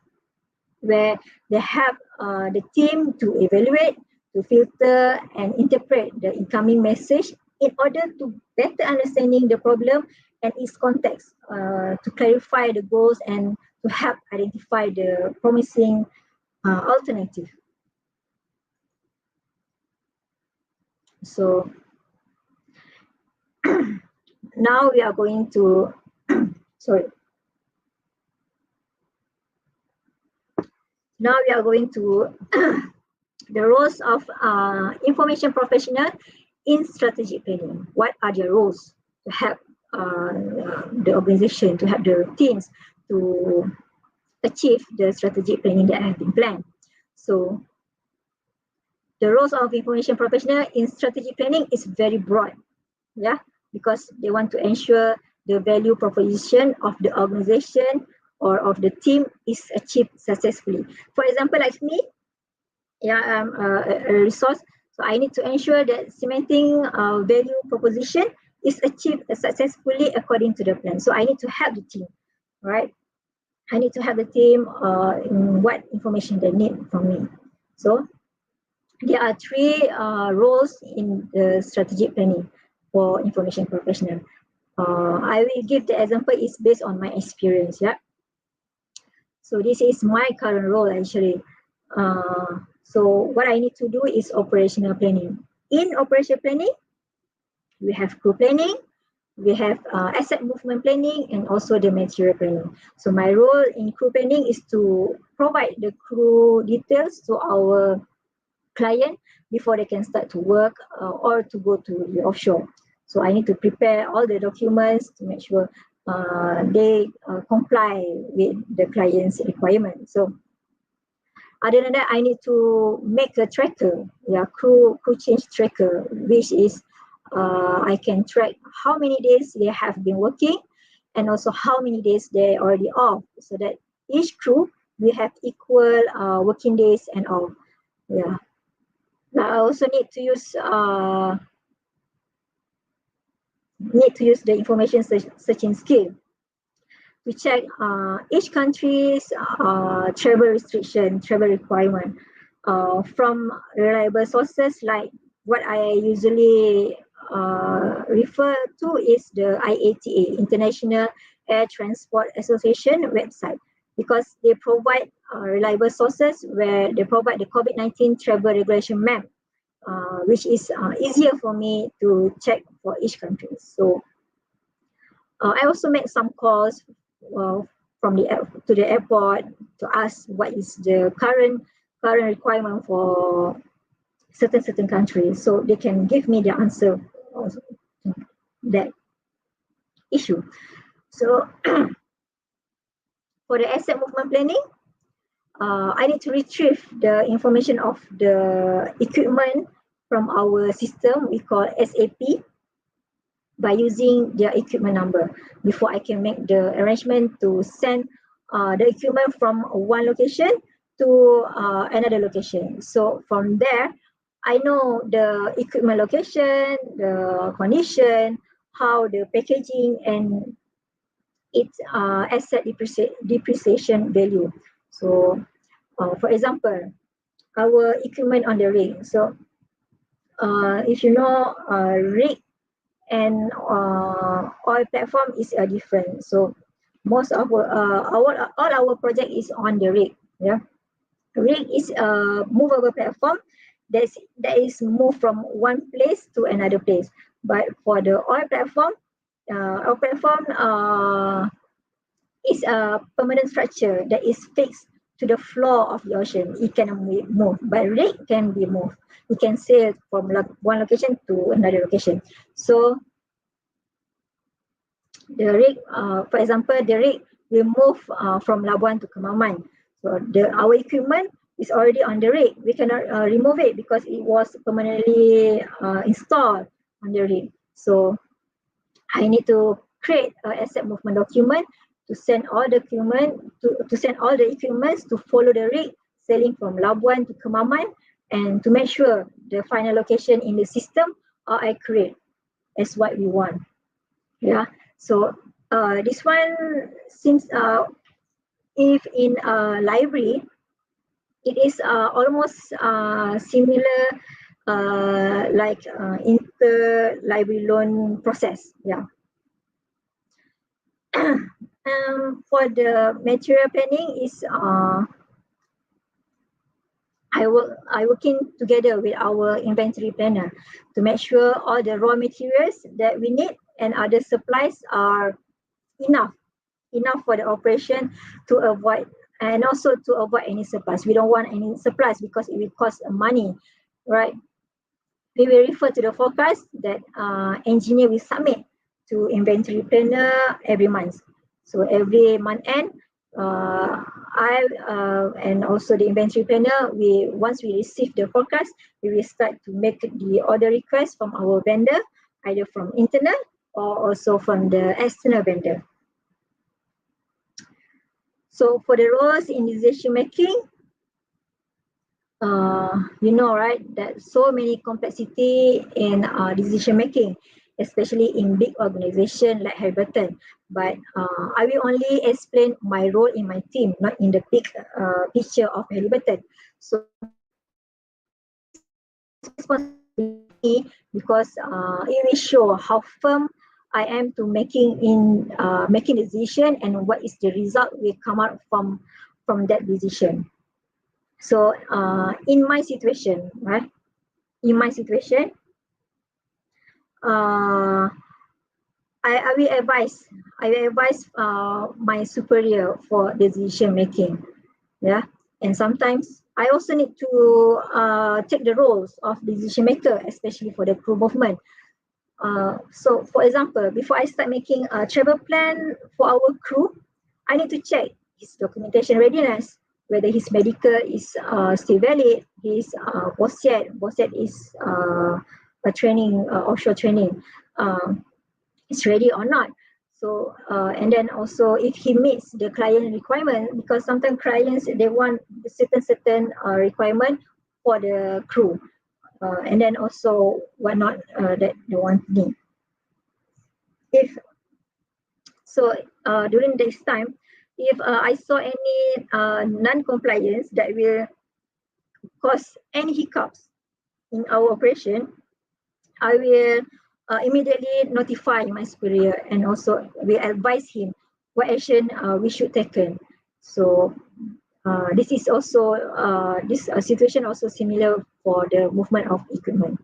where they have the team to evaluate, to filter and interpret the incoming message in order to better understanding the problem and its context, to clarify the goals and to help identify the promising alternative. So now we are going to sorry. Now we are going to the roles of information professional in strategic planning. What are their roles to help the organization, to help the teams to achieve the strategic planning that have been planned? So the roles of information professional in strategic planning is very broad, yeah, because they want to ensure the value proposition of the organization or of the team is achieved successfully. For example, like me, yeah, I'm a resource, so I need to ensure that cementing value proposition is achieved successfully according to the plan. So I need to help the team, right? I need to help the team in what information they need from me. So there are three roles in the strategic planning for information professional. I will give the example is based on my experience. Yeah. So this is my current role actually. So what I need to do is operational planning. In operational planning, we have crew planning, we have asset movement planning, and also the material planning. So my role in crew planning is to provide the crew details to our client before they can start to work or to go to the offshore. So I need to prepare all the documents to make sure they comply with the client's requirement. So other than that, I need to make a tracker, yeah, crew change tracker, which is I can track how many days they have been working and also how many days they already off, so that each crew will have equal working days and off. Yeah. Now I also need to use the information searching skill to check each country's travel restriction, travel requirement from reliable sources. Like what I usually refer to is the IATA, International Air Transport Association website, because they provide reliable sources where they provide the COVID-19 travel regulation map, which is easier for me to check for each country. So I also make some calls from to the airport to ask what is the current requirement for certain countries, so they can give me the answer of that issue. So for the asset movement planning, I need to retrieve the information of the equipment from our system we call SAP by using their equipment number before I can make the arrangement to send the equipment from one location to another location. So from there, I know the equipment location, the condition, how the packaging and its asset depreciation value. So for example, our equipment on the rig. So if you know rig and oil platform is different. So most of our all our project is on the rig. Yeah, rig is a movable platform that is moved from one place to another place. But for the oil platform is a permanent structure that is fixed to the floor of the ocean. It cannot be moved, but rig can be moved. It can sail from one location to another location. So the rig, for example, the rig will move from Labuan to Kemaman. So our equipment is already on the rig. We cannot remove it because it was permanently installed on the rig. So I need to create an asset movement document to send all the equipment to follow the rig sailing from Labuan to Kemaman, and to make sure the final location in the system are accurate as what we want. Yeah. So this one seems if in a library, it is almost similar like inter-library loan process. Yeah. For the material planning is I working together with our inventory planner to make sure all the raw materials that we need and other supplies are enough for the operation to avoid, and also to avoid any surplus. We don't want any surplus because it will cost money, right? We will refer to the forecast that engineer will submit to inventory planner every month. So every month end, I and also the inventory planner, once we receive the forecast, we will start to make the order request from our vendor, either from internal or also from the external vendor. So for the roles in decision making, you know, right, that so many complexity in decision making, especially in big organization like Halliburton. But I will only explain my role in my team, not in the big picture of Halliburton. So responsibility because it will show how firm I am to making decision and what is the result will come out from that decision. So in my situation, right? In my situation, I will advise my superior for decision making. Yeah, and sometimes I also need to take the roles of decision maker, especially for the crew movement. So for example, before I start making a travel plan for our crew, I need to check his documentation readiness, whether his medical is still valid, his BOSET is a training, offshore training, is ready or not. So and then also if he meets the client requirement, because sometimes clients they want certain requirement for the crew, and then also what not that they want need. If so, during this time, if I saw any non-compliance that will cause any hiccups in our operation, I will immediately notify my superior and also will advise him what action we should taken. So this is also this situation also similar for the movement of equipment.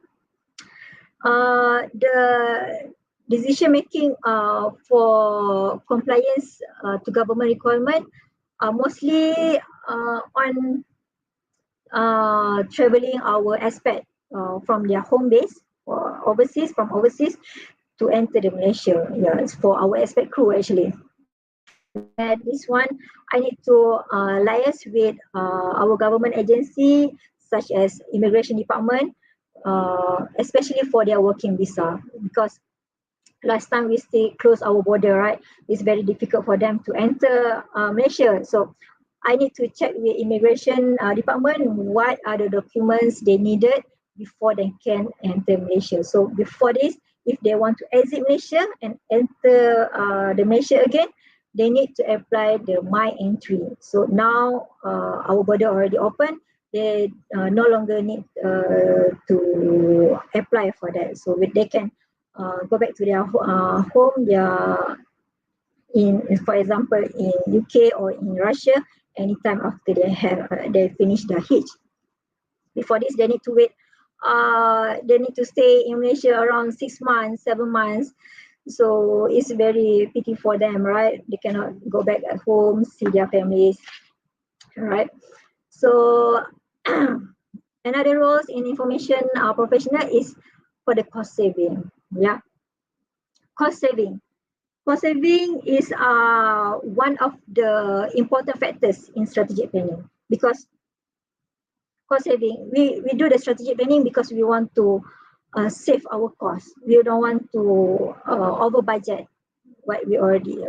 The decision making for compliance to government requirement are mostly on traveling our expat from their home base or from overseas to enter the Malaysia. Yeah, it's for our expat crew actually. Where this one, I need to liaise with our government agency such as immigration department especially for their working visa, because last time we stay close our border, right? It's very difficult for them to enter Malaysia. So I need to check with immigration department what are the documents they needed before they can enter Malaysia. So before this, if they want to exit Malaysia and enter the Malaysia again, they need to apply the My Entry. So now our border already open. They no longer need to apply for that. So they can go back to their home, their for example, in UK or in Russia, anytime after they finish their Hitch. Before this, they need to wait. They need to stay in Malaysia around 6 months, 7 months. So it's very pity for them, right? They cannot go back at home, see their families, right? So another roles in information professional is for the cost saving. Yeah, cost saving. Cost saving is one of the important factors in strategic planning, because cost saving, we do the strategic planning because we want to save our costs. We don't want to over budget what we already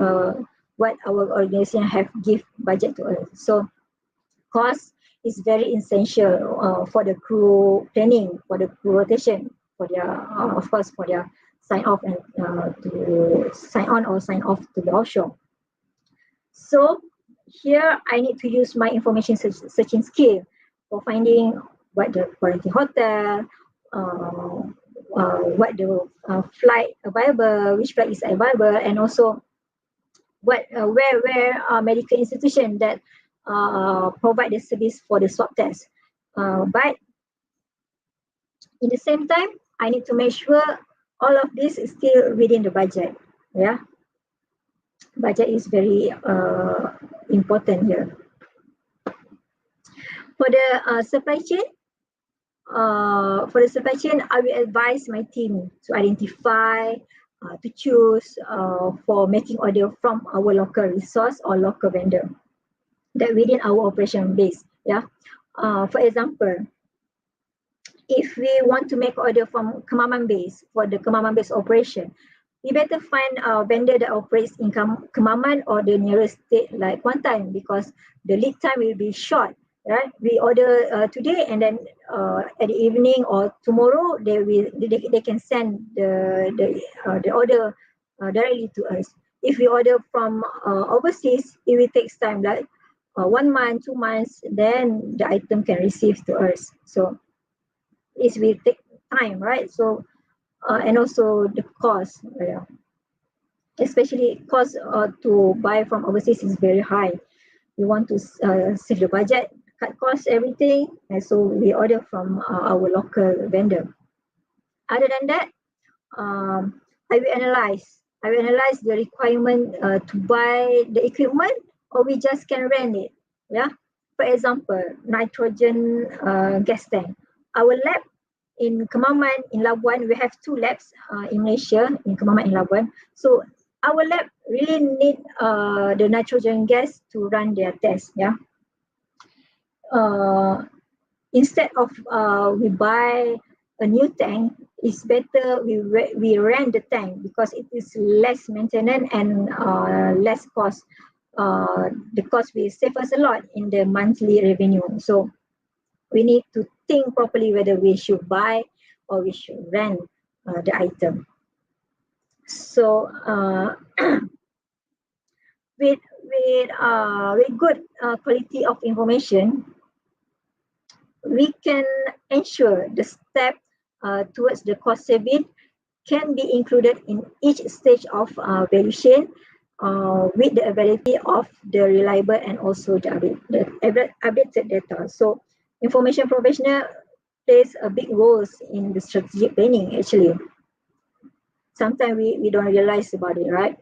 what our organization have give budget to us. So cost is very essential for the crew planning, for the crew rotation, for their of course for their sign off and to sign on or sign off to the offshore. So here I need to use my information searching skill for finding what the quality hotel, what the flight available, which flight is available, and also what where medical institution that provide the service for the swab test. But in the same time, I need to make sure all of this is still within the budget. Yeah, budget is very important here. For the supply chain, I will advise my team to identify, to choose for making order from our local resource or local vendor that within our operation base. Yeah. For example, if we want to make order from Kemaman base for the Kemaman base operation, we better find a vendor that operates in Kemaman or the nearest state like Kuantan, because the lead time will be short. Right, we order today, and then at the evening or tomorrow they can send the order directly to us. If we order from overseas, it will take time, like 1 month, 2 months, then the item can receive to us. So it will take time, right? So and also the cost, especially cost to buy from overseas is very high. We want to save the budget, cut costs, everything, and so we order from our local vendor. Other than that, I will analyze the requirement to buy the equipment, or we just can rent it. Yeah. For example, nitrogen gas tank. Our lab in Kemaman, in Labuan, we have 2 labs in Malaysia, in Kemaman and Labuan. So our lab really need the nitrogen gas to run their tests. Yeah. Instead of we buy a new tank, it's better we rent the tank, because it is less maintenance and less cost. The cost will save us a lot in the monthly revenue. So we need to think properly whether we should buy or we should rent the item. So with good quality of information, we can ensure the step towards the cost saving can be included in each stage of value chain with the availability of the reliable and also the updated data. So information professional plays a big role in the strategic planning actually. Sometimes we don't realize about it, right?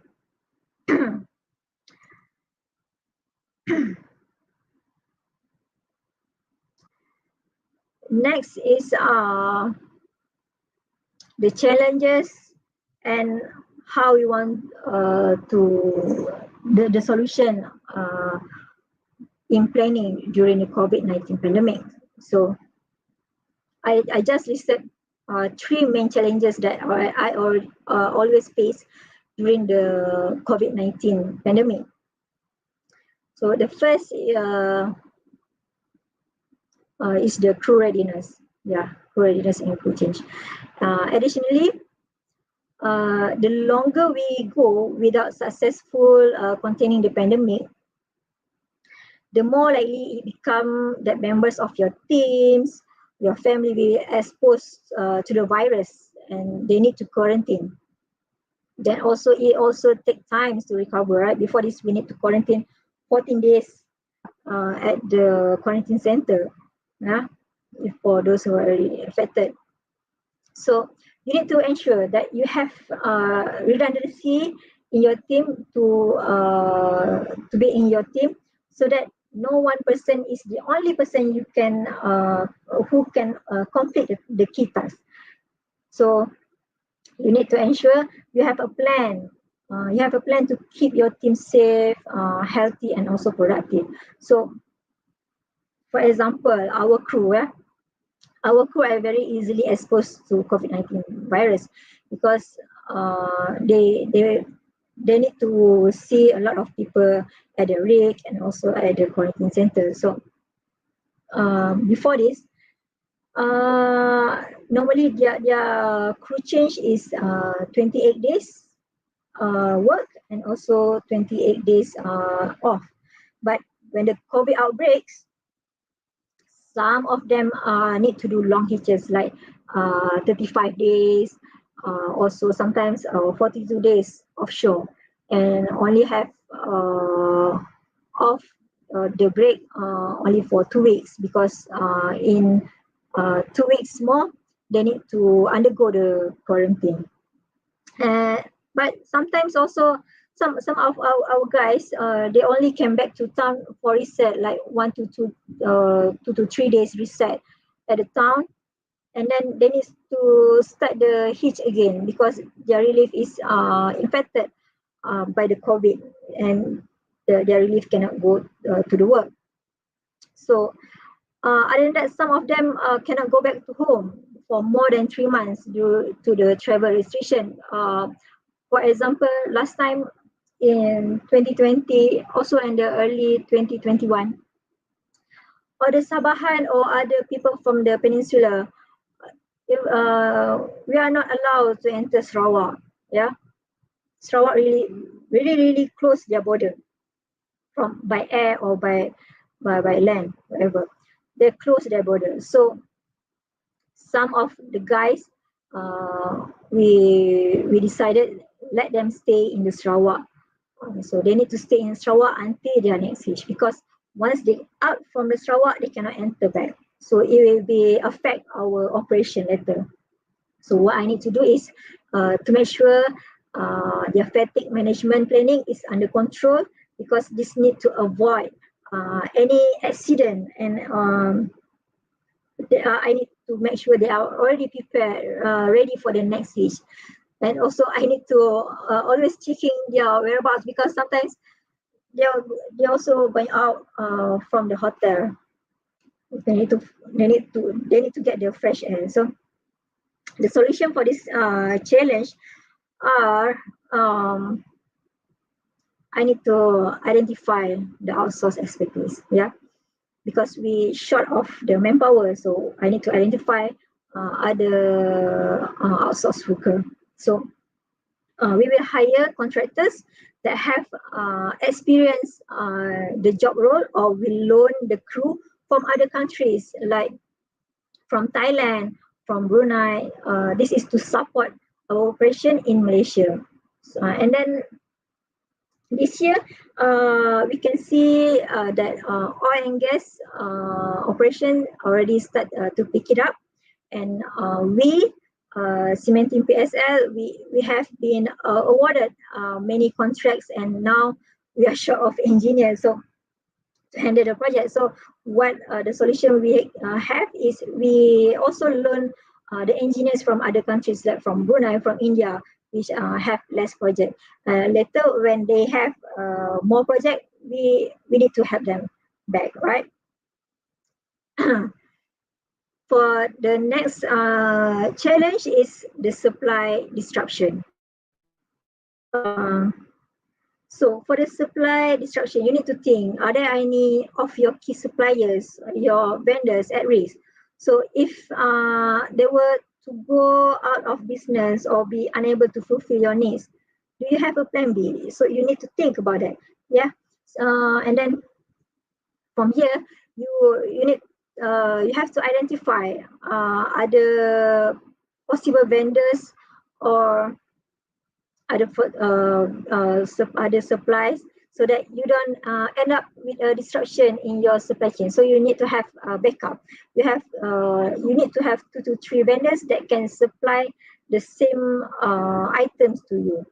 Next is the challenges and how we want to the solution in planning during the COVID-19 pandemic. So I just listed three main challenges that I always face during the COVID-19 pandemic. So the first is the crew readiness. Yeah, crew readiness and crew change. Additionally, the longer we go without successful containing the pandemic, the more likely it become that members of your teams, your family will be exposed to the virus and they need to quarantine. Then also it also take times to recover, right? Before this, we need to quarantine 14 days at the quarantine center, yeah, for those who are already affected. So you need to ensure that you have redundancy in your team to be in your team, so that no one person is the only person you can who can complete the key task. So you need to ensure you have a plan. You have a plan to keep your team safe, healthy, and also productive. So, for example, our crew are very easily exposed to COVID-19 virus because they need to see a lot of people at the rig and also at the quarantine center. So before this, normally their crew change is 28 days work and also 28 days off. But when the COVID outbreaks, some of them need to do long hitches like 35 days, also sometimes 42 days offshore, and only have off the break only for 2 weeks because in 2 weeks more they need to undergo the quarantine. Uh, but sometimes also some of our guys they only came back to town for reset like 2 to 3 days reset at the town, and then they need to start the hitch again because their relief is infected by the COVID, and their relief cannot go to the work. So other than that, some of them cannot go back to home for more than 3 months due to the travel restriction. For example, last time in 2020, also in the early 2021, or the Sabahan or other people from the peninsula, we are not allowed to enter Sarawak. Yeah, Sarawak really close their border from by air or by land, whatever. They close their border. So some of the guys, we decided let them stay in the Sarawak. So they need to stay in Sarawak until their next hitch because once they out from the Sarawak, they cannot enter back. So it will be affect our operation later. So what I need to do is to make sure their fatigue management planning is under control because this need to avoid any accident, and I need to make sure they are already prepared, ready for the next hitch. And also I need to always checking their whereabouts because sometimes they also going out from the hotel. They need to get their fresh air. So the solution for this challenge are I need to identify the outsource expertise. Yeah, because we short of the manpower, so I need to identify other outsource worker. So we will hire contractors that have experience the job role, or will loan the crew from other countries like from Thailand, from Brunei. This is to support our operation in Malaysia. And then this year, we can see that oil and gas operation already start to pick it up, and we Cementing PSL, we have been awarded many contracts, and now we are short of engineers so to handle the project. So what the solution we have is we also learn the engineers from other countries like from Brunei, from India, which have less project. Later when they have more project, we need to help them back, right? For the next challenge is the supply disruption. So for the supply disruption, you need to think, are there any of your key suppliers, your vendors at risk? So if they were to go out of business or be unable to fulfill your needs, do you have a plan B? So you need to think about that. Yeah. And then from here, you have to identify other possible vendors or other supplies, so that you don't end up with a disruption in your supply chain. So you need to have backup. You need to have 2 to 3 vendors that can supply the same items to you.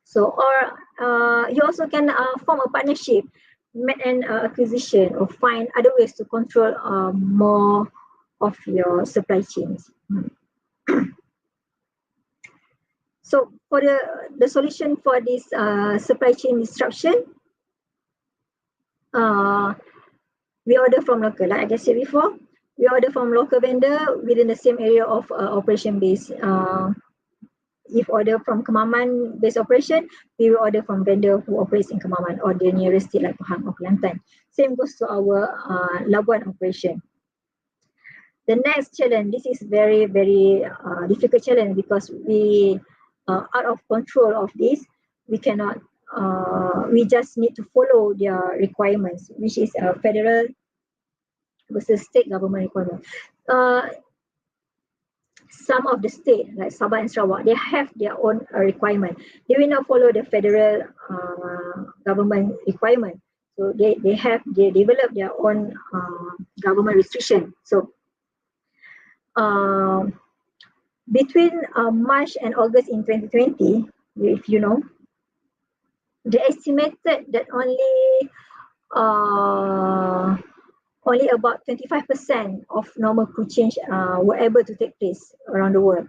So, or you also can form a partnership, make an acquisition, or find other ways to control more of your supply chains. So for the solution for this supply chain disruption, we order from local. Like I just said before, we order from local vendor within the same area of operation base. If order from Kemaman based operation, we will order from vendor who operates in Kemaman or the nearest state like Pahang or Kelantan. Same goes to our Labuan operation. The next challenge, this is very, very difficult challenge because we out of control of this. We cannot, we just need to follow their requirements, which is federal versus state government requirement. Some of the state like Sabah and Sarawak, they have their own requirement. They will not follow the federal government requirement. So they develop their own government restriction. So between March and August in 2020, if you know, they estimated that only about 25% of normal crew change were able to take place around the world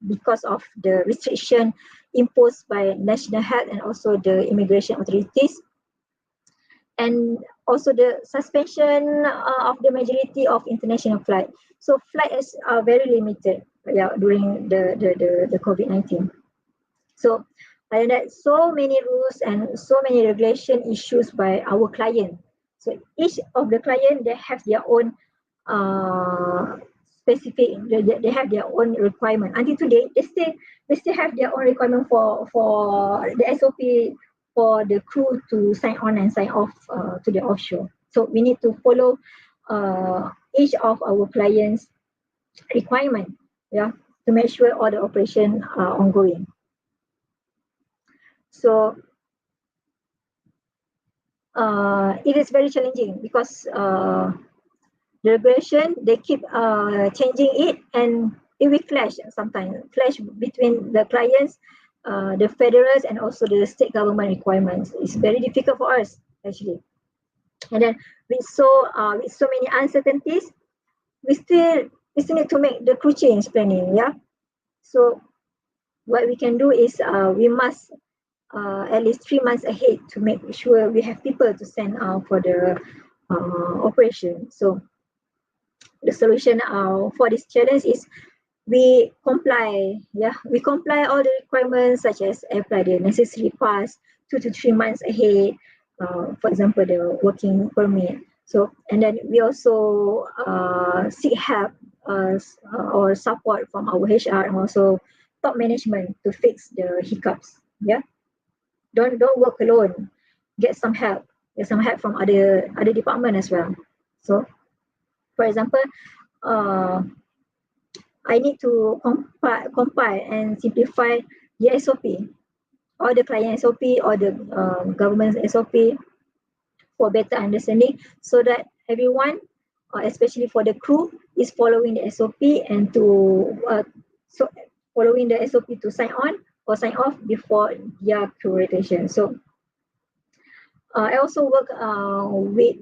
because of the restriction imposed by national health and also the immigration authorities, and also the suspension of the majority of international flight. So flights are very limited during the COVID-19. So and that so many rules and so many regulation issues by our client. So each of the client, they have their own specific, they have their own requirement. Until today, they still have their own requirement for the SOP for the crew to sign on and sign off to the offshore. So we need to follow each of our clients' requirement, to make sure all the operation are ongoing. So it is very challenging because the regulation, they keep changing it, and it will clash sometimes, clash between the clients, the federals, and also the state government requirements. It's very difficult for us actually. And then with so many uncertainties, we still need to make the crew change planning. So what we can do is we must at least 3 months ahead to make sure we have people to send out for the operation. So the solution for this challenge is we comply all the requirements, such as apply the necessary pass 2 to 3 months ahead, for example the working permit. So, and then we also seek help or support from our HR and also top management to fix the hiccups. Don't work alone. Get some help from other department as well. So for example, I need to compile and simplify the SOP, or the client SOP, or the government SOP, for better understanding, so that everyone, especially for the crew, is following the SOP and to following the SOP to sign on or sign off before their crew rotation. So I also work with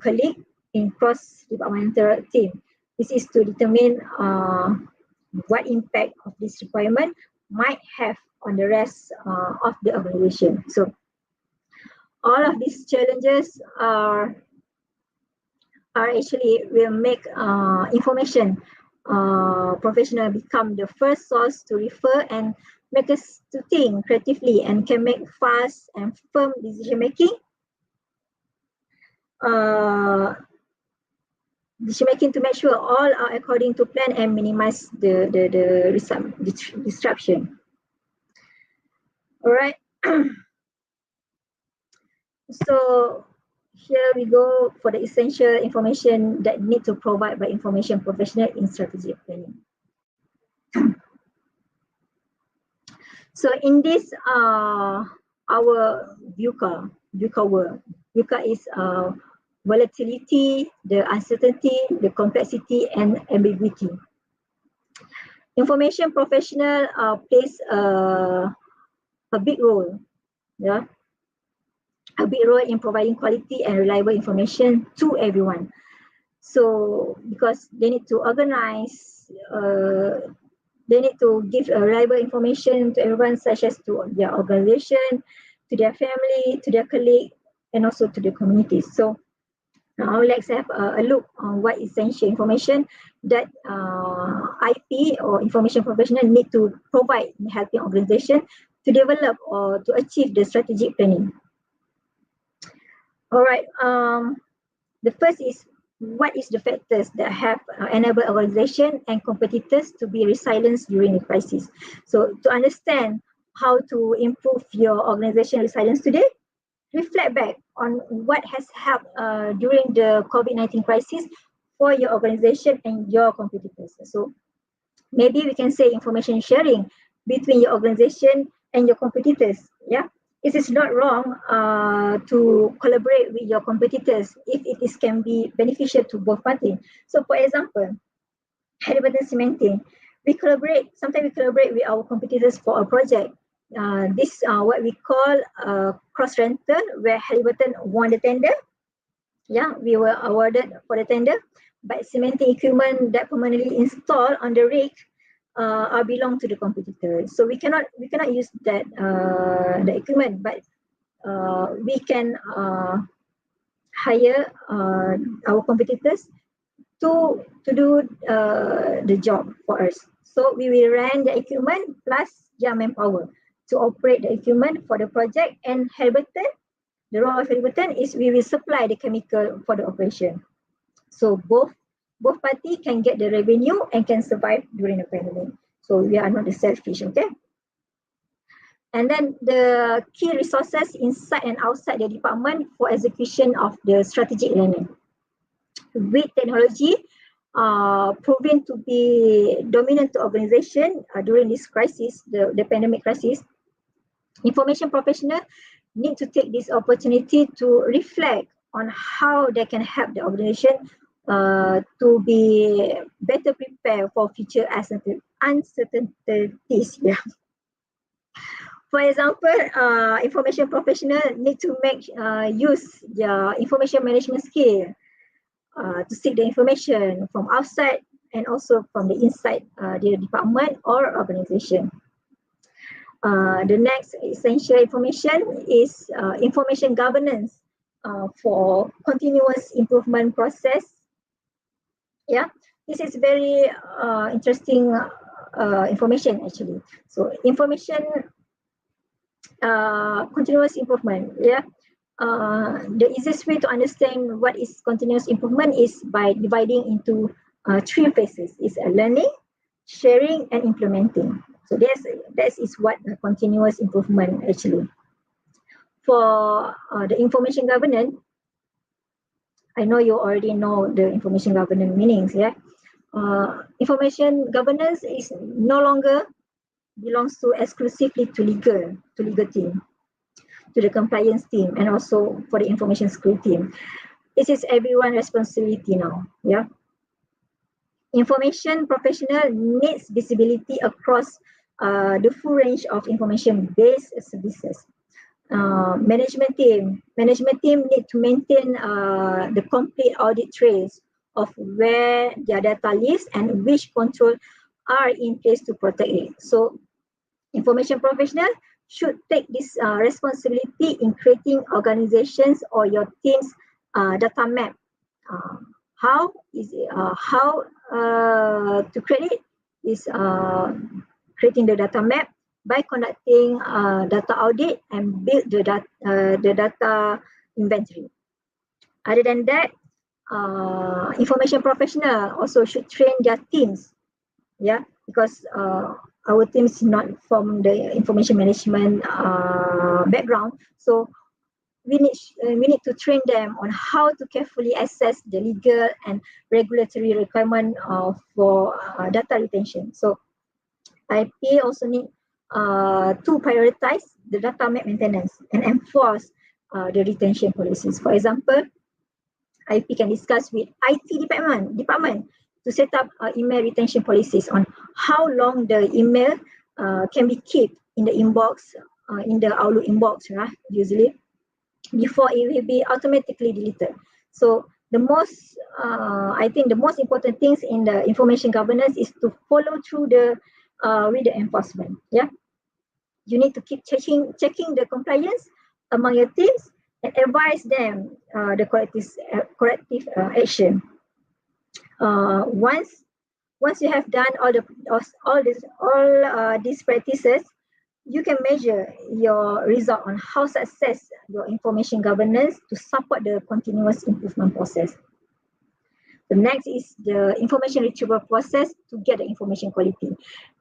colleague in cross-departmental team. This is to determine what impact of this requirement might have on the rest of the organization. So all of these challenges are are actually will make information professional become the first source to refer and make us to think creatively and can make fast and firm decision making. Decision making to make sure all are according to plan and minimize the disruption. All right. So here we go for the essential information that need to provide by information professional in strategic planning. So in this our VUCA world. VUCA is volatility, the uncertainty, the complexity, and ambiguity. Information professional plays a big role, yeah, a big role in providing quality and reliable information to everyone. So because they need to organize, they need to give reliable information to everyone, such as to their organization, to their family, to their colleague, and also to the communities. So now let's have a look on what essential information that IP or information professional need to provide in helping organization to develop or to achieve the strategic planning. All right. The first is, what is the factors that have enabled organization and competitors to be resilient during the crisis? So to understand how to improve your organization resilience today, reflect back on what has helped during the COVID-19 crisis for your organization and your competitors. So maybe we can say information sharing between your organization and your competitors. Yeah, it is not wrong to collaborate with your competitors if it is can be beneficial to both parties. So for example, Halliburton Cementing, sometimes we collaborate with our competitors for a project. This what we call cross rental, where Halliburton won the tender. Yeah, we were awarded for the tender, but cementing equipment that permanently installed on the rig are belong to the competitor. So we cannot use that the equipment, but we can hire our competitors to do the job for us. So we will rent the equipment plus their manpower to operate the equipment for the project, and Halliburton, the role of Halliburton is we will supply the chemical for the operation. So both parties can get the revenue and can survive during the pandemic. So we are not the selfish, okay? And then the key resources inside and outside the department for execution of the strategic planning. With technology proven to be dominant to organization during this crisis, the pandemic crisis, information professionals need to take this opportunity to reflect on how they can help the organization to be better prepared for future uncertainties. Yeah. For example, information professional need to make use their information management skill to seek the information from outside and also from the inside the department or organization. The next essential information is information governance for continuous improvement process. Yeah, this is very interesting information actually. So information continuous improvement. Yeah, the easiest way to understand what is continuous improvement is by dividing into 3 phases: is learning, sharing, and implementing. So that is what continuous improvement actually. For the information governance, I know you already know the information governance meanings. Yeah, information governance is no longer belongs to exclusively to legal team, to the compliance team, and also for the information security team. This is everyone's responsibility now. Yeah. Information professional needs visibility across the full range of information-based services. Management team need to maintain the complete audit trails of where their data lives and which control are in place to protect it. So information professional should take this responsibility in creating organizations or your team's data map How to create it is creating the data map by conducting data audit and build the data inventory. Other than that, information professional also should train their teams, because our teams not from the information management background, so we need to train them on how to carefully assess the legal and regulatory requirement for data retention. So IP also need to prioritize the data map maintenance and enforce the retention policies. For example, IP can discuss with IT department to set up email retention policies on how long the email can be kept in the inbox, in the Outlook inbox, usually, before it will be automatically deleted. So I think the most important things in the information governance is to follow through with the enforcement. You need to keep checking the compliance among your teams and advise them the corrective action. Once you have done all these practices, you can measure your result on how success your information governance to support the continuous improvement process. The next is the information retrieval process to get the information quality.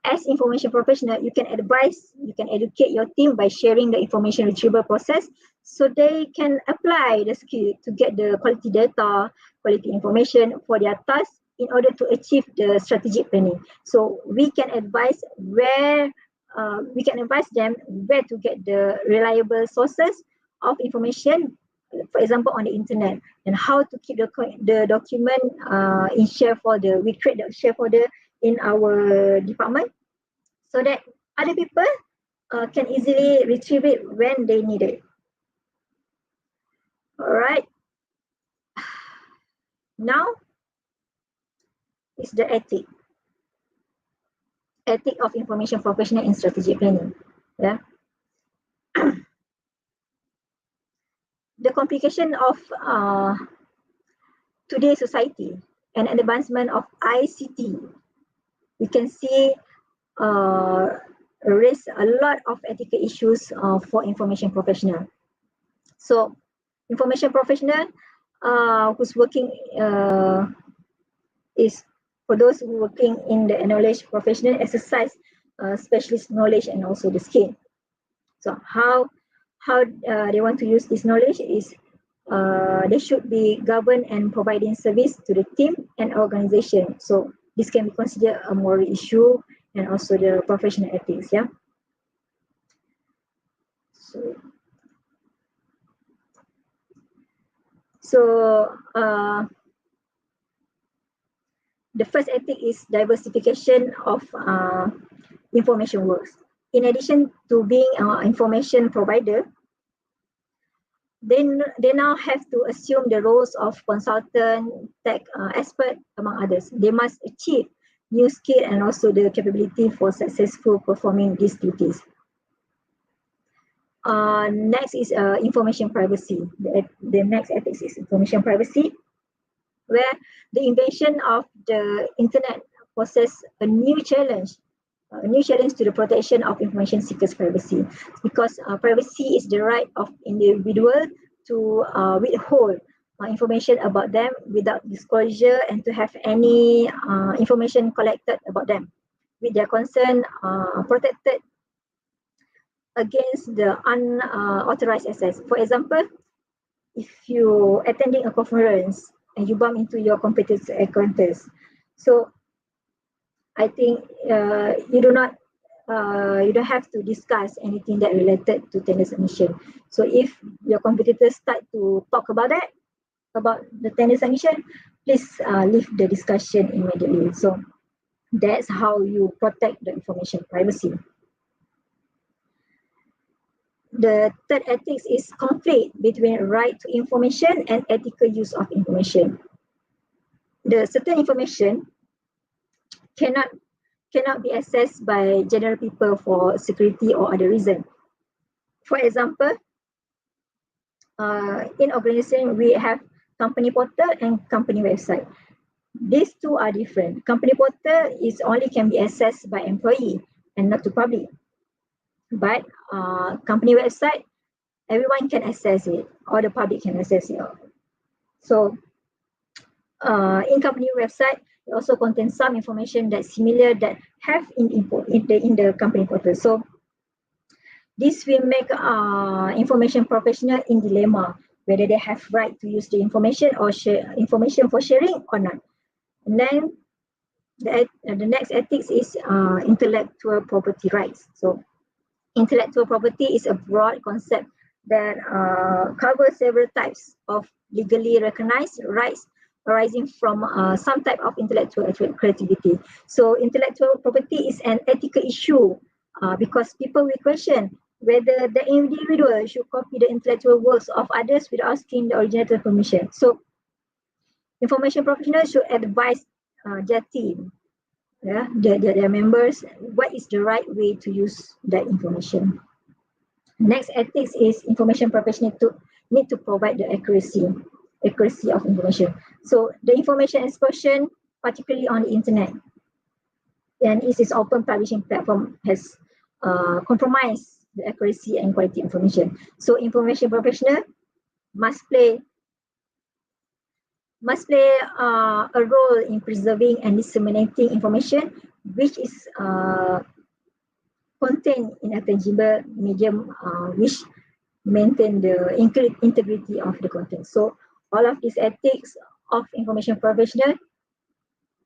As information professional, you can educate your team by sharing the information retrieval process so they can apply the skill to get the quality data, quality information for their tasks in order to achieve the strategic planning. So we can advise them where to get the reliable sources of information, for example, on the internet, and how to keep the document in share folder. We create the share folder in our department so that other people can easily retrieve it when they need it. All right. Now is the ethic of information professional in strategic planning. The complication of today's society and advancement of ICT, we can see raise a lot of ethical issues for information professional. So information professional who's working is for those who working in the knowledge professional exercise specialist knowledge and also the skill. So how they want to use this knowledge is they should be governed and providing service to the team and organization. So this can be considered a moral issue and also the professional ethics. So the first ethic is diversification of information works. In addition to being an information provider, they now have to assume the roles of consultant, tech expert, among others. They must achieve new skill and also the capability for successful performing these duties. Next is information privacy. The next ethics is information privacy, where the invention of the internet poses a new challenge to the protection of information seekers' privacy, because privacy is the right of individual to withhold information about them without disclosure and to have any information collected about them with their consent protected against the unauthorized access. For example, if you attending a conference and you bump into your competitor's acquaintance, so I think you don't have to discuss anything that related to tender submission. So if your competitors start to talk about the tender submission, please leave the discussion immediately. So that's how you protect the information privacy. The third ethics is conflict between right to information and ethical use of information. The certain information cannot be accessed by general people for security or other reason. For example, in organization we have company portal and company website. These two are different. Company portal is only can be accessed by employee and not to public. But company website, everyone can access it, or the public can access it. So in company website, it also contains some information that's similar that have in the company portal. So this will make information professional in dilemma whether they have right to use the information or share information for sharing or not. And then the next ethics is intellectual property rights. So intellectual property is a broad concept that covers several types of legally recognized rights arising from some type of intellectual creativity. So intellectual property is an ethical issue because people will question whether the individual should copy the intellectual works of others without asking the originator permission. So information professionals should advise their team, their members, what is the right way to use that information. Next ethics is information professional need to provide the accuracy of information. So the information explosion, particularly on the internet, and its open publishing platform has compromised the accuracy and quality information. So information professional must play a role in preserving and disseminating information which is contained in a tangible medium which maintain the integrity of the content. So all of these ethics of information professional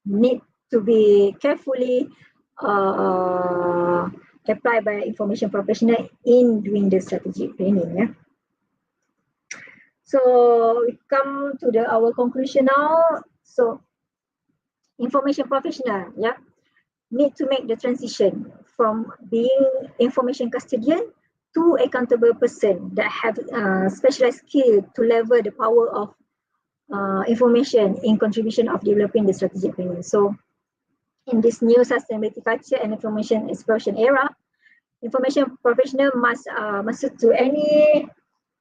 need to be carefully applied by information professional in doing the strategic planning. Yeah. So we come to our conclusion now. So information professional, need to make the transition from being information custodian to accountable person that have specialized skill to level the power of information in contribution of developing the strategic planning. So in this new sustainability culture and information explosion era, information professional must suit to any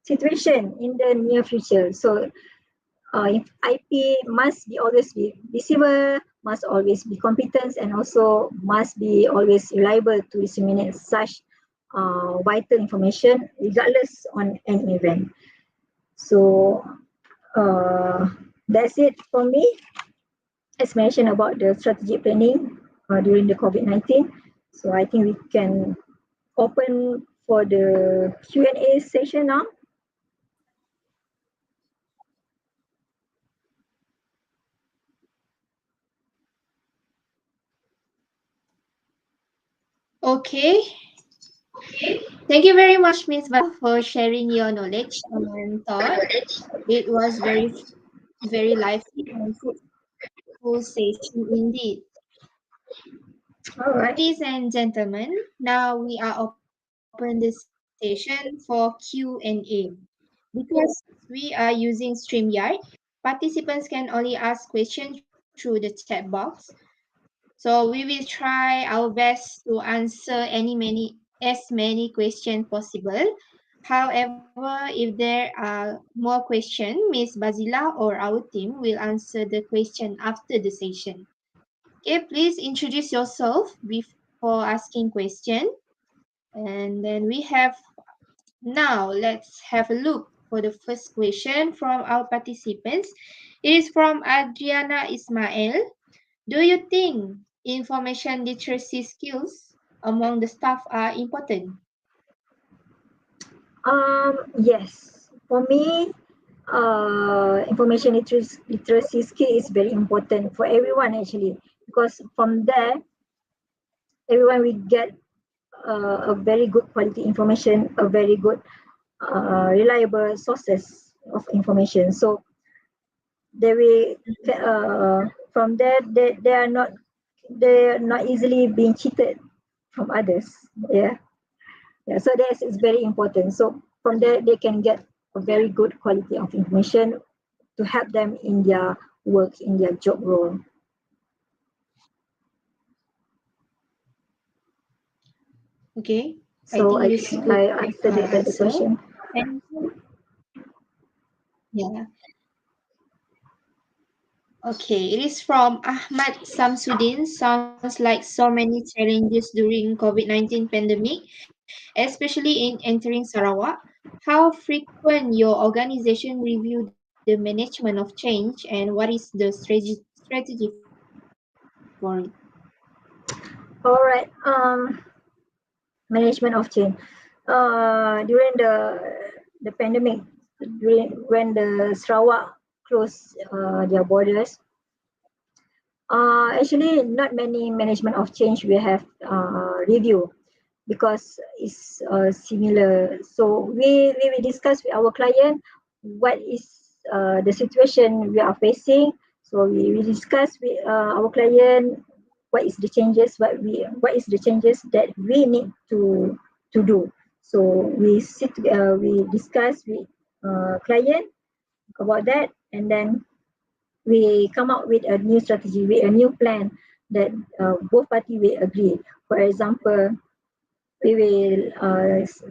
situation in the near future. So IP must be always be visible, must always be competent, and also must be always reliable to disseminate such vital information regardless on any event. So that's it for me. Explanation about the strategic planning during the COVID-19. So I think we can open for the Q&A session now. Okay. Thank you very much, Miss Val, for sharing your knowledge and thought. It was very lively and fruitful session indeed. All right. Ladies and gentlemen, now we are open the session for Q&A. Because we are using StreamYard, participants can only ask questions through the chat box. So we will try our best to answer as many questions possible. However, if there are more questions, Miss Bazilah or our team will answer the question after the session. Okay, please introduce yourself before asking question. And then we have now let's have a look for the first question from our participants. It is from Adriana Ismail. Do you think information literacy skills among the staff are important? Yes, for me, information literacy skill is very important for everyone actually, because from there, everyone will get a very good quality information, a very good reliable sources of information. So they will from there they are not easily being cheated from others. Yeah. Yeah, so that is very important. So from there, they can get a very good quality of information to help them in their work, in their job role. Okay, So I I think think it's I a good answered the answer. question. And yeah, Okay, it is from Ahmad Samsudin. Sounds like so many challenges during COVID-19 pandemic, especially in entering Sarawak. How frequent your organization review the management of change and what is the strategy for it? All right. Management of change. During the pandemic, during when the Sarawak closed their borders, actually not many management of change we have review because it's similar. So we discuss with our client what is the situation we are facing. So we discuss with our client what is the changes, what is the changes that we need to do. So we discuss with client about that, and then we come up with a new strategy, with a new plan that both party will agree. For example, we will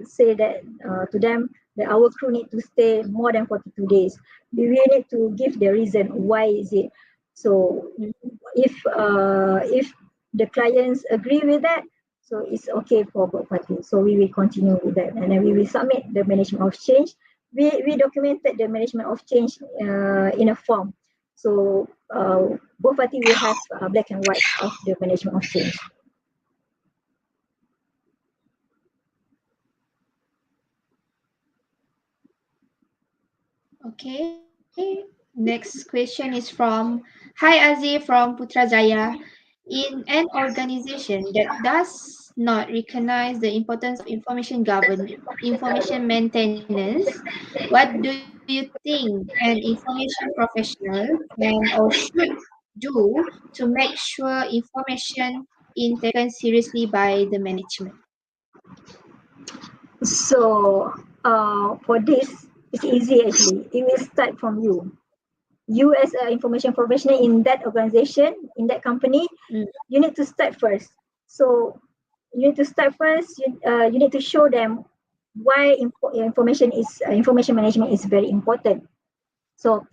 say that to them that our crew need to stay more than 42 days. We will need to give the reason why is it. So if the clients agree with that, so it's okay for both parties. So we will continue with that, and then we will submit the management of change. We documented the management of change in a form. So both parties will have black and white of the management of change. Okay. Next question is from Hi Aziz from Putrajaya. In an organization that does not recognize the importance of information maintenance, what do you think an information professional can or should do to make sure information is taken seriously by the management? So for this, it's easy actually. It will start from you. You as an information professional in that organization, in that company, Mm. you need to start first. So you need to start first. You need to show them why information management is very important. So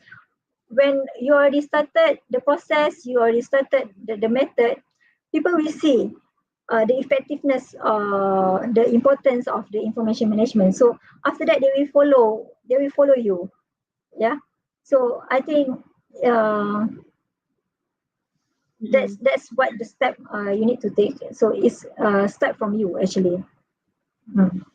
when you already started the process, you already started the method, people will see the effectiveness, the importance of the information management. So after that, they will follow. They will follow you. Yeah. So I think uh, that's what the step you need to take. So it's start from you actually. Mm.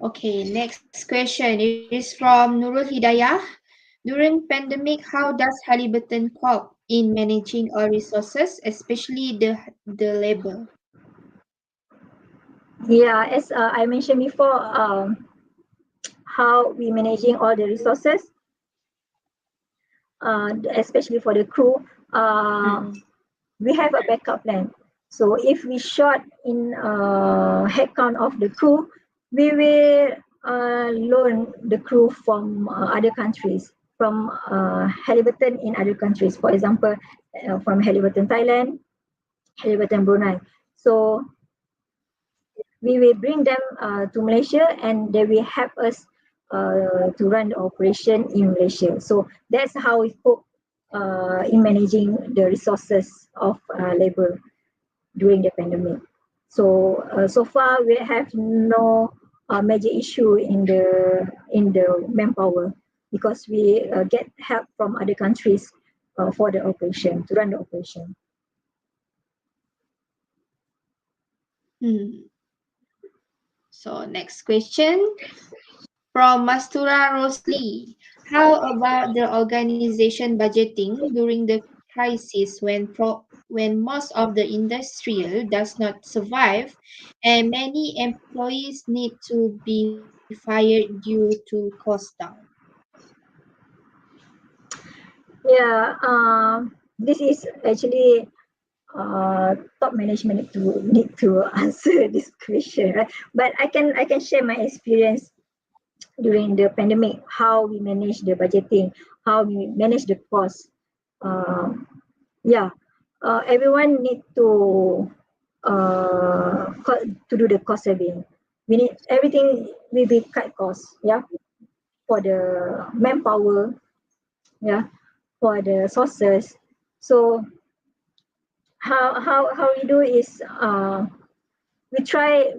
Okay, next question is from Nurul Hidayah. During pandemic, how does Halliburton cope in managing our resources, especially the labor? Yeah, as I mentioned before, how we managing all the resources, especially for the crew. Uh, Mm. we have a backup plan. So if we short in headcount of the crew, we will loan the crew from other countries, from Halliburton in other countries. For example, from Halliburton Thailand, Halliburton Brunei. So we will bring them to Malaysia, and they will help us to run the operation in Malaysia. So that's how we cope in managing the resources of labor during the pandemic. So so far we have no major issue in the manpower because we get help from other countries for the operation, to run the operation. Hmm. So next question from Mastura Rosli. How about the organization budgeting during the crisis when most of the industrial does not survive and many employees need to be fired due to cost down? Yeah, this is actually top management need to answer this question, right? But I can share my experience during the pandemic, how we manage the budgeting, how we manage the cost. Yeah, everyone need to to do the cost saving. We need everything will be cut costs, yeah, for the manpower, yeah, for the sources. So how we do is we try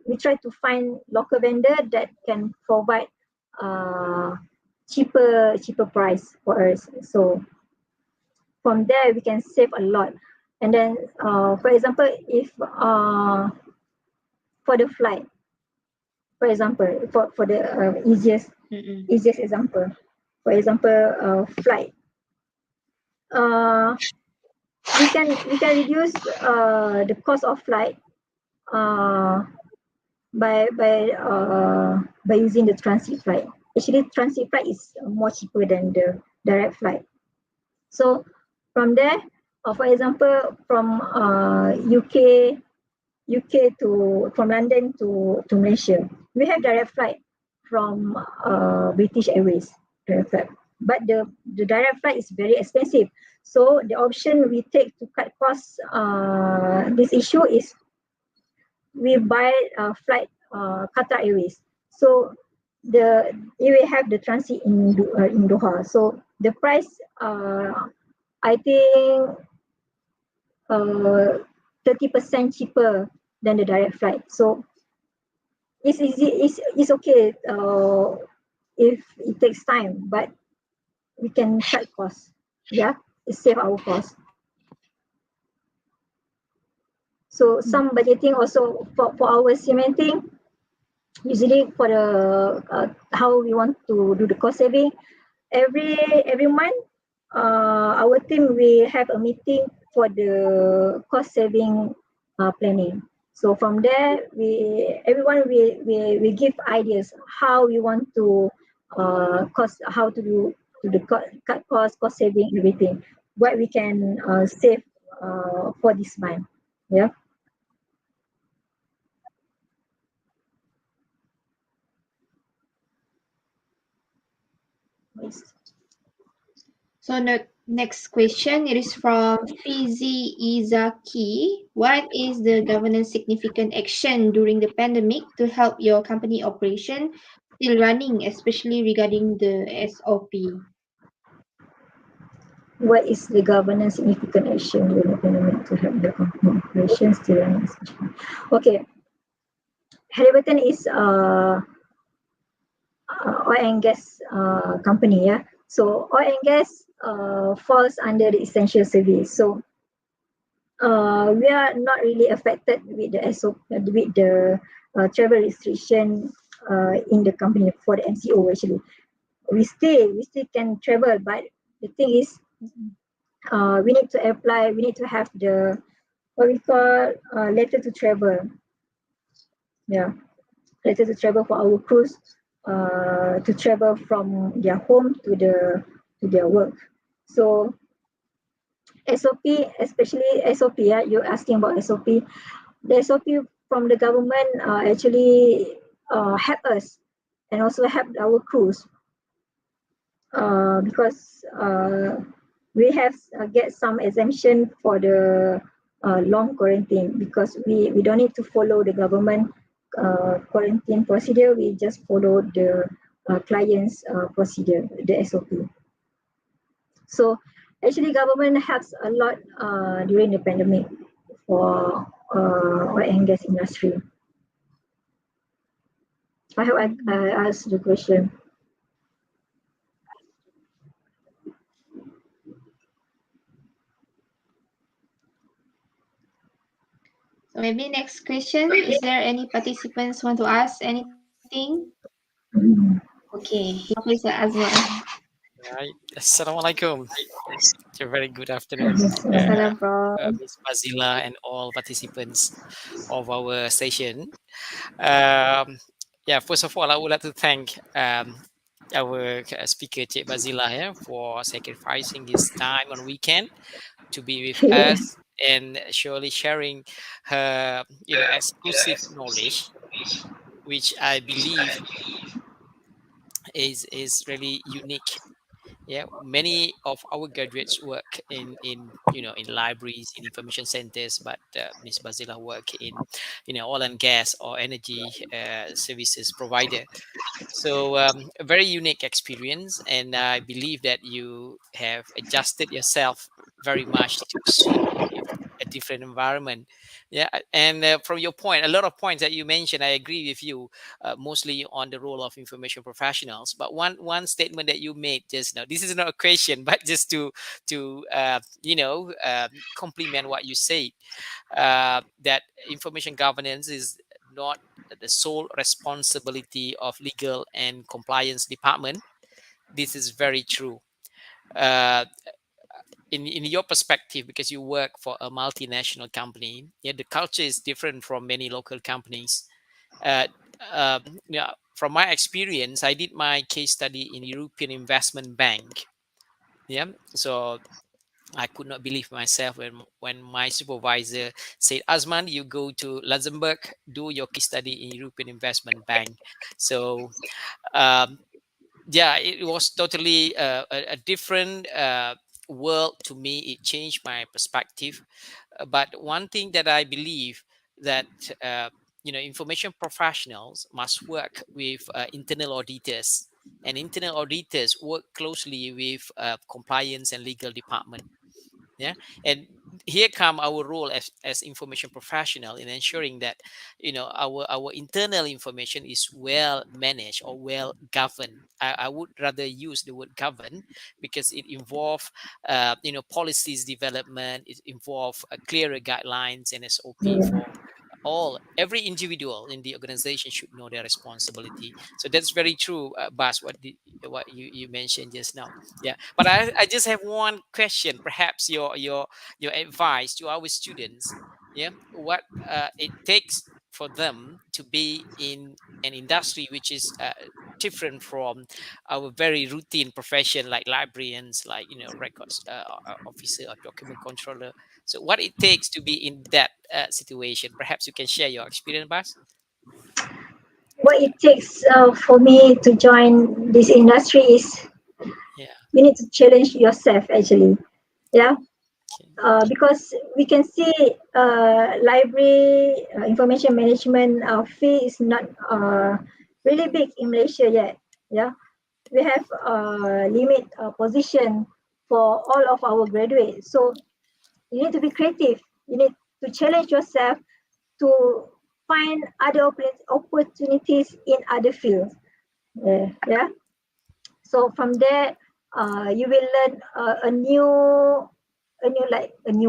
we try to find local vendor that can provide uh, cheaper price for us. So from there we can save a lot. And then for example, if for the flight, for example, for the easiest example, for example, flight, uh, we can reduce the cost of flight uh, by using the transit flight. Actually, transit flight is more cheaper than the direct flight. So from there, for example, from UK to from London to Malaysia, we have direct flight from British Airways direct flight. But the direct flight is very expensive. So the option we take to cut costs this issue is we buy flight Qatar Airways. So it will have the transit in Doha. So the price I think 30% cheaper than the direct flight. So it's easy. It's okay if it takes time, but we can cut costs. Yeah, it save our costs. So some budgeting also for our cementing. Usually for the how we want to do the cost saving, every month our team we have a meeting for the cost saving planning. So from there everyone we give ideas how we want to how to do to the cut cost saving, everything what we can save for this month. Yeah. So the next question, it is from Fizi Izaki. What is the governance significant action during the pandemic to help your company operation still running, especially regarding the SOP? What is the governance significant action during the pandemic to help the company operations still running, especially? Okay, Halliburton is oil and gas company, yeah. So oil and gas falls under the essential service. So we are not really affected with the with the travel restriction in the company for the MCO. Actually, we still can travel, but the thing is, we need to apply. We need to have the what we call letter to travel. Yeah, letter to travel for our crews to travel from their home to their work. So SOP, especially SOP, yeah, you're asking about SOP. The SOP from the government actually help us and also help our crews because we have get some exemption for the long quarantine because we don't need to follow the government quarantine procedure. We just follow the client's procedure, the SOP. So actually government helps a lot during the pandemic for oil and gas industry. I hope I asked the question. So maybe next question, is there any participants want to ask anything? Okay, please Azwan. Right. Assalamualaikum. A very good afternoon, Salam bro. Ms. Bazilah and all participants of our session. Yeah, first of all, I would like to thank our speaker, Cik Bazilah, for sacrificing his time on weekend to be with Yeah. us and surely sharing her, exclusive knowledge, which I believe is really unique Yeah, many of our graduates work in in libraries, in information centers, but Miss Bazilah work in oil and gas or energy services provider. So a very unique experience, and I believe that you have adjusted yourself very much to suit with a different environment. Yeah, and from your point, a lot of points that you mentioned, I agree with you, mostly on the role of information professionals. But one statement that you made just now, this is not a question, but just to complement what you said, that information governance is not the sole responsibility of legal and compliance department. This is very true. Uh, in your perspective, because you work for a multinational company, yeah, the culture is different from many local companies. Uh, yeah, from my experience, I did my case study in European Investment Bank. Yeah, so I could not believe myself when my supervisor said, "Asman, you go to Luxembourg, do your case study in European Investment Bank." So um, yeah, it was totally a different world to me. It changed my perspective. But one thing that I believe, that uh, information professionals must work with internal auditors, and internal auditors work closely with compliance and legal department. Yeah, and here come our role as information professional in ensuring that our internal information is well managed or well governed. I would rather use the word govern, because it involves policies development. It involves clearer guidelines and SOP Yeah. for all. Every individual in the organization should know their responsibility. So that's very true, Bas, what you mentioned just now. Yeah, but I just have one question. Perhaps your advice to our students. Yeah, what it takes for them to be in an industry which is different from our very routine profession, like librarians, like records officer or document controller. So what it takes to be in that situation. Perhaps you can share your experience, Bas. What it takes for me to join this industry is Yeah. you need to challenge yourself actually. Yeah, Okay. because we can see library information management fee is not really big in Malaysia yet. Yeah, we have limit position for all of our graduates. So you need to be creative. You need to challenge yourself to find other opportunities in other fields. Yeah. So from there, you will learn a new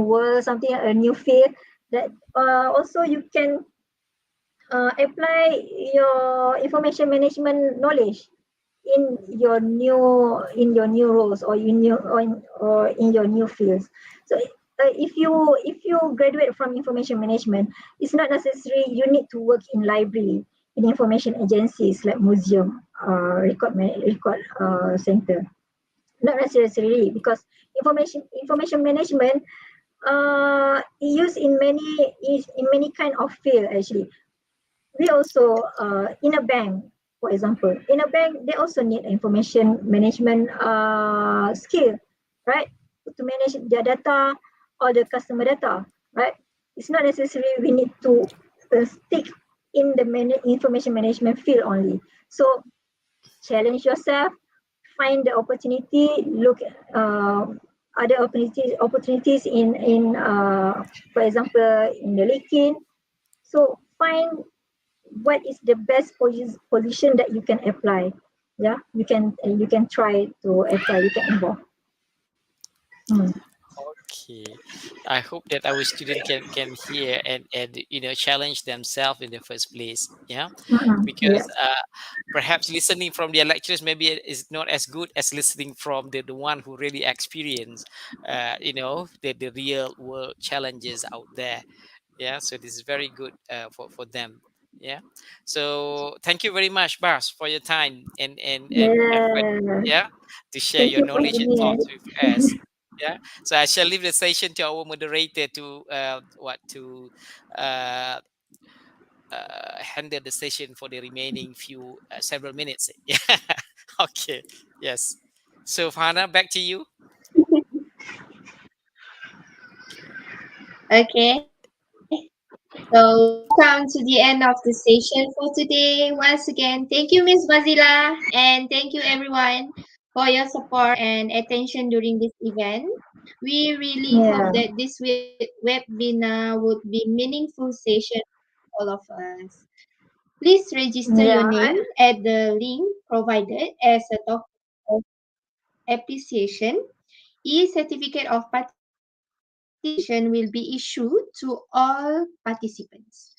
world, something, a new field that also you can apply your information management knowledge in your new roles or in your new fields. So if you graduate from information management, it's not necessary you need to work in library, in information agencies like museum, record center. Not necessarily, because information management used in many kind of field actually. We also in a bank, for example, in a bank they also need information management skill, right, to manage their data or the customer data, right. It's not necessary we need to stick in the information management field only. So challenge yourself, find the opportunity, look at other opportunities in for example in the LinkedIn. So find what is the best position that you can apply. Yeah, you can try to apply, you can involve. Mm. Okay, I hope that our student can hear and challenge themselves in the first place. Yeah, Mm-mm. because Yeah. perhaps listening from their lectures maybe it is not as good as listening from the one who really experience the real world challenges out there. Yeah, so this is very good for them. Yeah, so thank you very much, Bas, for your time and effort. Yeah, Yeah, to share thank your you for knowledge and having thoughts us. with us. Yeah, so I shall leave the session to our moderator to uh, handle the session for the remaining few several minutes. Yeah. Okay. Yes. So, Fana, back to you. Okay, so we come to the end of the session for today. Once again, thank you, Miss Bazilah, and thank you, everyone, for your support and attention during this event. We really Yeah. hope that this webinar would be meaningful session for all of us. Please register Yeah. your name at the link provided as a token of appreciation. E-certificate of participation will be issued to all participants.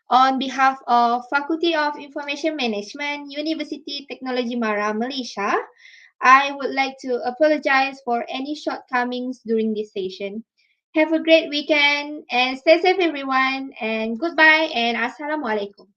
On behalf of Faculty of Information Management, University Technology Mara, Malaysia, I would like to apologize for any shortcomings during this session. Have a great weekend and stay safe everyone and goodbye and assalamualaikum.